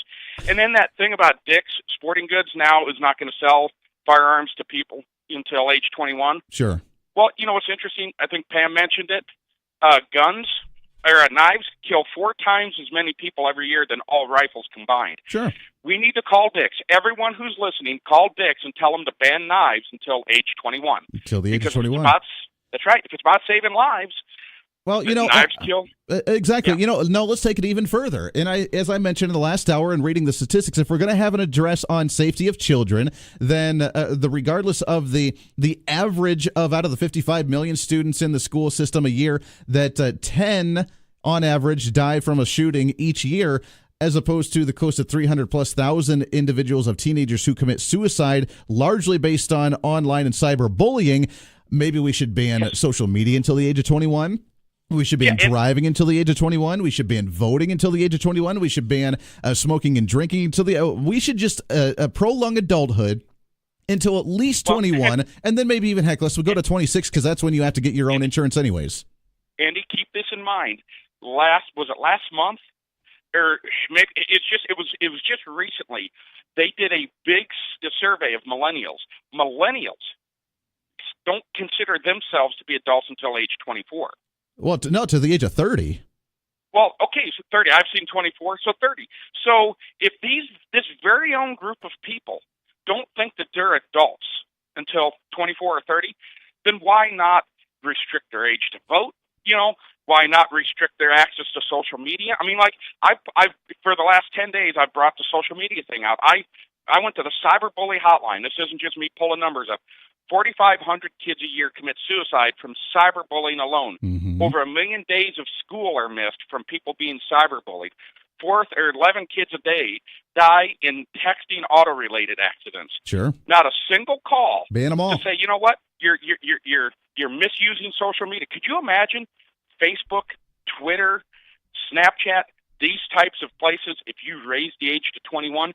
And then that thing about Dick's Sporting Goods now is not going to sell firearms to people until age 21. Sure. Well, you know what's interesting? I think Pam mentioned it. Guns or knives kill 4 times as many people every year than all rifles combined. Sure. We need to call Dix. Everyone who's listening, call Dix and tell them to ban knives until age 21. Until the age of 21. That's right. If it's about saving lives, well, you know, knives kill. Exactly. Yeah. You know, no, let's take it even further. And as I mentioned in the last hour and reading the statistics, if we're going to have an address on safety of children, then regardless of the average of out of the 55 million students in the school system a year, that 10 on average die from a shooting each year, as opposed to the close to 300,000+ individuals of teenagers who commit suicide, largely based on online and cyberbullying. Maybe we should ban social media until the age of 21. We should ban driving until the age of 21. We should ban voting until the age of 21. We should ban smoking and drinking until we should just prolong adulthood until at least 21, and then maybe even, heck, let's go to 26, because that's when you have to get your own insurance anyways. Andy, keep this in mind. Last month? Or it was just recently. They did a big survey of millennials. Millennials don't consider themselves to be adults until age 24. Well, to the age of 30. Well, okay, so 30. I've seen 24, so 30. So if this very own group of people don't think that they're adults until 24 or 30, then why not restrict their age to vote? You know, why not restrict their access to social media? I mean, like, I've for the last 10 days, I've brought the social media thing out. I went to the cyberbully hotline. This isn't just me pulling numbers up. 4,500 kids a year commit suicide from cyberbullying alone. Mm-hmm. Over 1 million days of school are missed from people being cyberbullied. 11 kids a day die in texting auto-related accidents. Sure. Not a single call. Ban them all. To say, you know what, you're misusing social media. Could you imagine Facebook, Twitter, Snapchat, these types of places, if you raise the age to 21,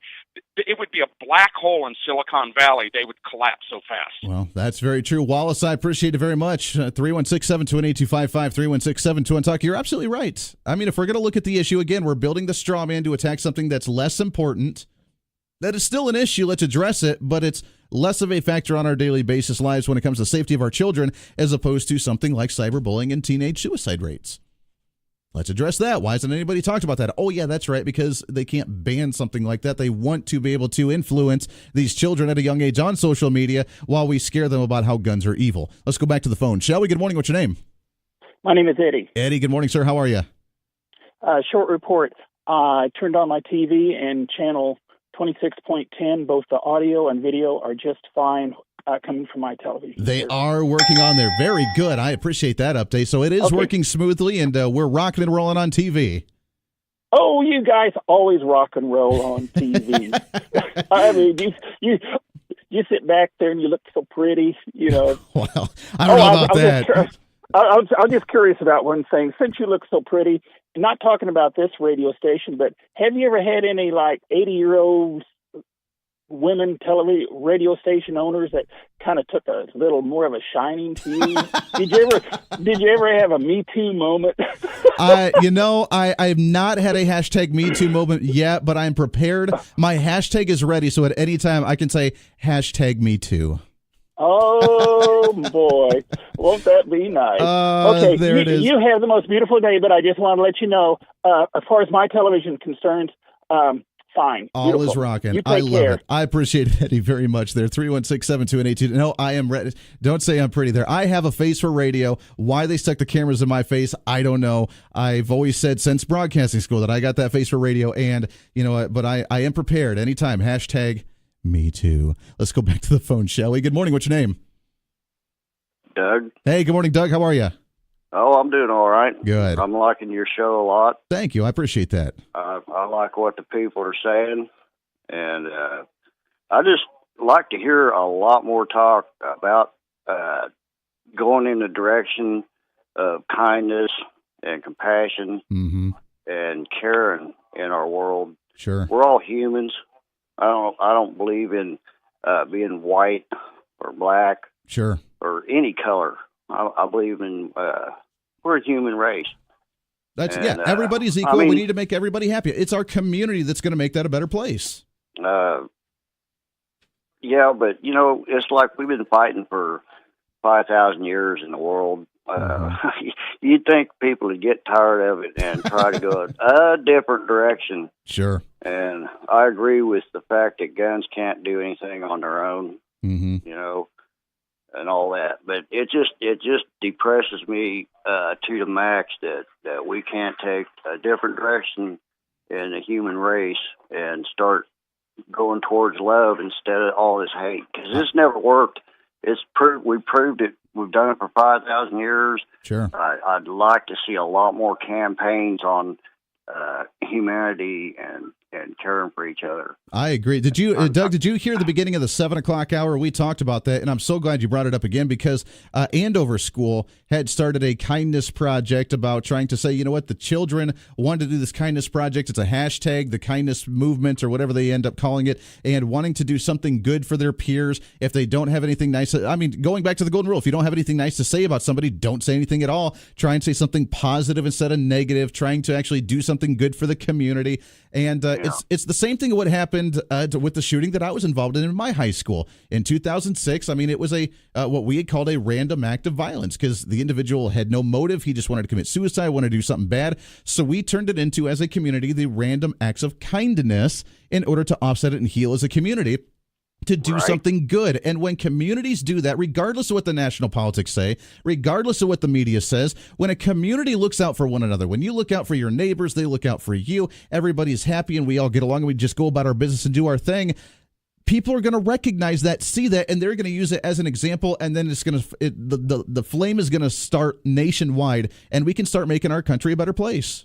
it would be a black hole in Silicon Valley. They would collapse so fast. Well, that's very true. Wallace, I appreciate it very much. 316-728-2555, 316-721-TALK. You're absolutely right. I mean, if we're going to look at the issue, again, we're building the straw man to attack something that's less important. That is still an issue. Let's address it, but it's less of a factor on our daily basis lives when it comes to safety of our children, as opposed to something like cyberbullying and teenage suicide rates. Let's address that. Why hasn't anybody talked about that? Oh, yeah, that's right, because they can't ban something like that. They want to be able to influence these children at a young age on social media while we scare them about how guns are evil. Let's go back to the phone. Shall we? Good morning. What's your name? My name is Eddie. Eddie, good morning, sir. How are you? Short report. I turned on my TV and channel 26.10. Both the audio and video are just fine coming from my television. They are working on there. Very good. I appreciate that update. So it is working smoothly, and we're rocking and rolling on TV. Oh, you guys always rock and roll on TV. I mean, you sit back there and you look so pretty, you know. Well, I don't know about that. I'm just curious about one thing. Since you look so pretty, not talking about this radio station, but have you ever had any like 80-year-old women radio station owners that kind of took a little more of a shining to you? Did you ever have a Me Too moment? I have not had a hashtag Me Too moment yet, but I'm prepared. My hashtag is ready, so at any time I can say hashtag Me Too. Oh boy, won't that be nice? Okay, there it is. You have the most beautiful day, but I just want to let you know, as far as my television is concerned, fine. All Beautiful. is rocking. You I take love care. it. I appreciate it, Eddie, very much there. 316-728-82. No, I am ready. Don't say I'm pretty there. I have a face for radio. Why they stuck the cameras in my face, I don't know. I've always said since broadcasting school that I got that face for radio, and you know what? But I am prepared anytime. Hashtag Me Too. Let's go back to the phone, shall we? Good morning. What's your name? Doug. Hey, good morning, Doug. How are you? Oh, I'm doing all right. Good. I'm liking your show a lot. Thank you. I appreciate that. I like what the people are saying, and I just like to hear a lot more talk about going in the direction of kindness and compassion and caring in our world. Sure. We're all humans. I don't believe in being white or black. Sure. Or any color. I believe in we're a human race. That's everybody's equal. We need to make everybody happy. It's our community that's going to make that a better place. Yeah, but it's like we've been fighting for 5,000 years in the world. You'd think people would get tired of it and try to go a different direction. Sure. And I agree with the fact that guns can't do anything on their own, and all that. But it just depresses me to the max that we can't take a different direction in the human race and start going towards love instead of all this hate. Because this never worked. We proved it. We've done it for 5,000 years. Sure. I'd like to see a lot more campaigns on humanity and caring for each other. I agree. Did you, Doug, did you hear the beginning of the 7 o'clock hour? We talked about that, and I'm so glad you brought it up again because Andover School had started a kindness project about trying to say, you know what, the children wanted to do this kindness project. It's a hashtag, the kindness movement, or whatever they end up calling it, and wanting to do something good for their peers. If they don't have anything nice, I mean, going back to the golden rule, if you don't have anything nice to say about somebody, don't say anything at all. Try and say something positive instead of negative, trying to actually do something good for the community. And it's the same thing what happened with the shooting that I was involved in my high school in 2006. I mean, it was a what we had called a random act of violence because the individual had no motive. He just wanted to commit suicide, wanted to do something bad. So we turned it into, as a community, the random acts of kindness in order to offset it and heal as a community, to do something good. And when communities do that, regardless of what the national politics say, regardless of what the media says, when a community looks out for one another, when you look out for your neighbors, they look out for you, everybody's happy and we all get along and we just go about our business and do our thing, people are going to recognize that, see that, and they're going to use it as an example, and then the flame is going to start nationwide, and we can start making our country a better place.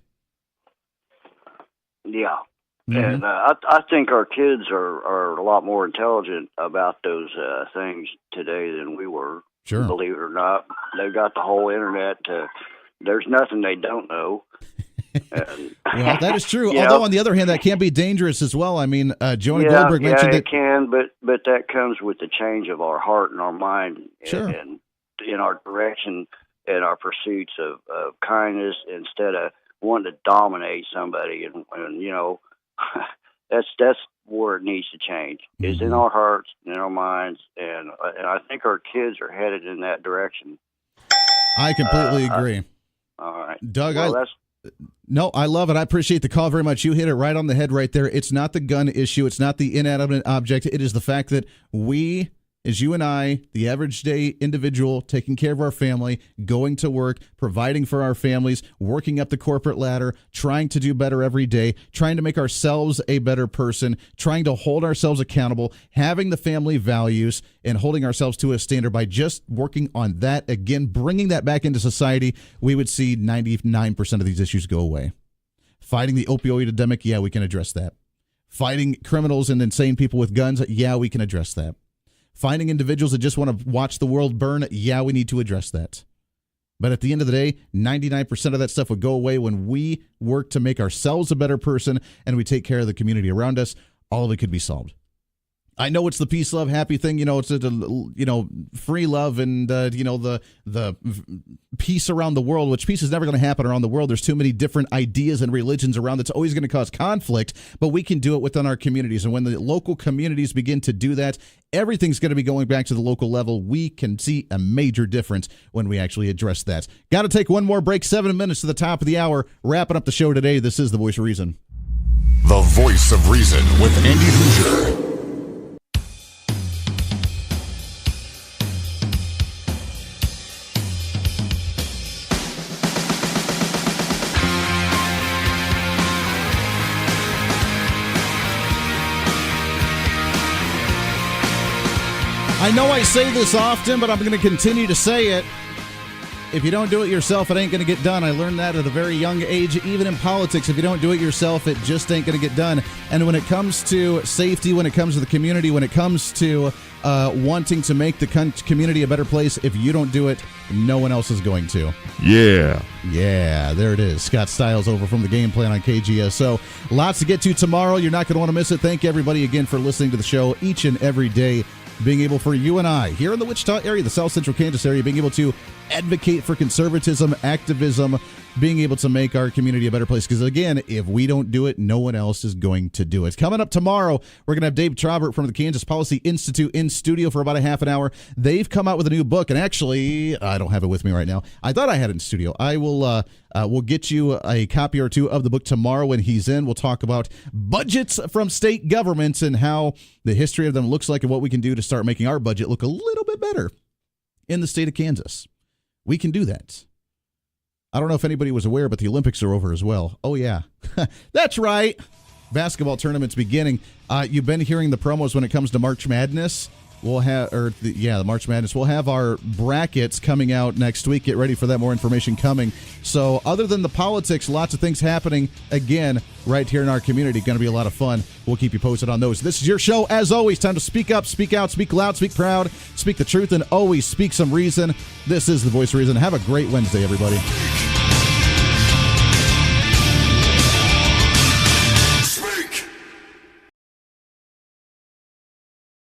Yeah. And I think our kids are a lot more intelligent about those things today than we were. Sure. Believe it or not, they've got the whole internet. There's nothing they don't know. Well, that is true. Although on the other hand, that can be dangerous as well. I mean, Jonah Goldberg mentioned it can, but that comes with the change of our heart and our mind, and in our direction and our pursuits of kindness instead of wanting to dominate somebody and that's where it needs to change. It's in our hearts, in our minds, and I think our kids are headed in that direction. I completely agree. All right, Doug. I love it. I appreciate the call very much. You hit it right on the head right there. It's not the gun issue. It's not the inanimate object. It is the fact that we, as you and I, the average day individual, taking care of our family, going to work, providing for our families, working up the corporate ladder, trying to do better every day, trying to make ourselves a better person, trying to hold ourselves accountable, having the family values, and holding ourselves to a standard. By just working on that, again, bringing that back into society, we would see 99% of these issues go away. Fighting the opioid epidemic, yeah, we can address that. Fighting criminals and insane people with guns, yeah, we can address that. Finding individuals that just want to watch the world burn, yeah, we need to address that. But at the end of the day, 99% of that stuff would go away when we work to make ourselves a better person and we take care of the community around us. All of it could be solved. I know it's the peace, love, happy thing. It's free love and the peace around the world, which peace is never going to happen around the world. There's too many different ideas and religions around that's always going to cause conflict, but we can do it within our communities. And when the local communities begin to do that, everything's going to be going back to the local level. We can see a major difference when we actually address that. Got to take one more break, 7 minutes to the top of the hour. Wrapping up the show today. This is The Voice of Reason. The Voice of Reason with Andy Hoosier. I know I say this often, but I'm going to continue to say it. If you don't do it yourself, it ain't going to get done. I learned that at a very young age. Even in politics, if you don't do it yourself, it just ain't going to get done. And when it comes to safety, when it comes to the community, when it comes to wanting to make the community a better place, if you don't do it, no one else is going to. Yeah. Yeah, there it is. Scott Stiles over from the Game Plan on KGSO. Lots to get to tomorrow. You're not going to want to miss it. Thank everybody again for listening to the show each and every day. Being able for you and I here in the Wichita area, the South Central Kansas area, being able to advocate for conservatism, activism, being able to make our community a better place. Because, again, if we don't do it, no one else is going to do it. Coming up tomorrow, we're going to have Dave Traubert from the Kansas Policy Institute in studio for about a half an hour. They've come out with a new book, and actually, I don't have it with me right now. I thought I had it in studio. I will we'll get you a copy or two of the book tomorrow when he's in. We'll talk about budgets from state governments and how the history of them looks like and what we can do to start making our budget look a little bit better in the state of Kansas. We can do that. I don't know if anybody was aware, but the Olympics are over as well. Oh, yeah. That's right. Basketball tournament's beginning. You've been hearing the promos when it comes to March Madness. We'll have, the March Madness. We'll have our brackets coming out next week. Get ready for that. More information coming. So other than the politics, lots of things happening again right here in our community. Going to be a lot of fun. We'll keep you posted on those. This is your show. As always, time to speak up, speak out, speak loud, speak proud, speak the truth, and always speak some reason. This is the Voice of Reason. Have a great Wednesday, everybody.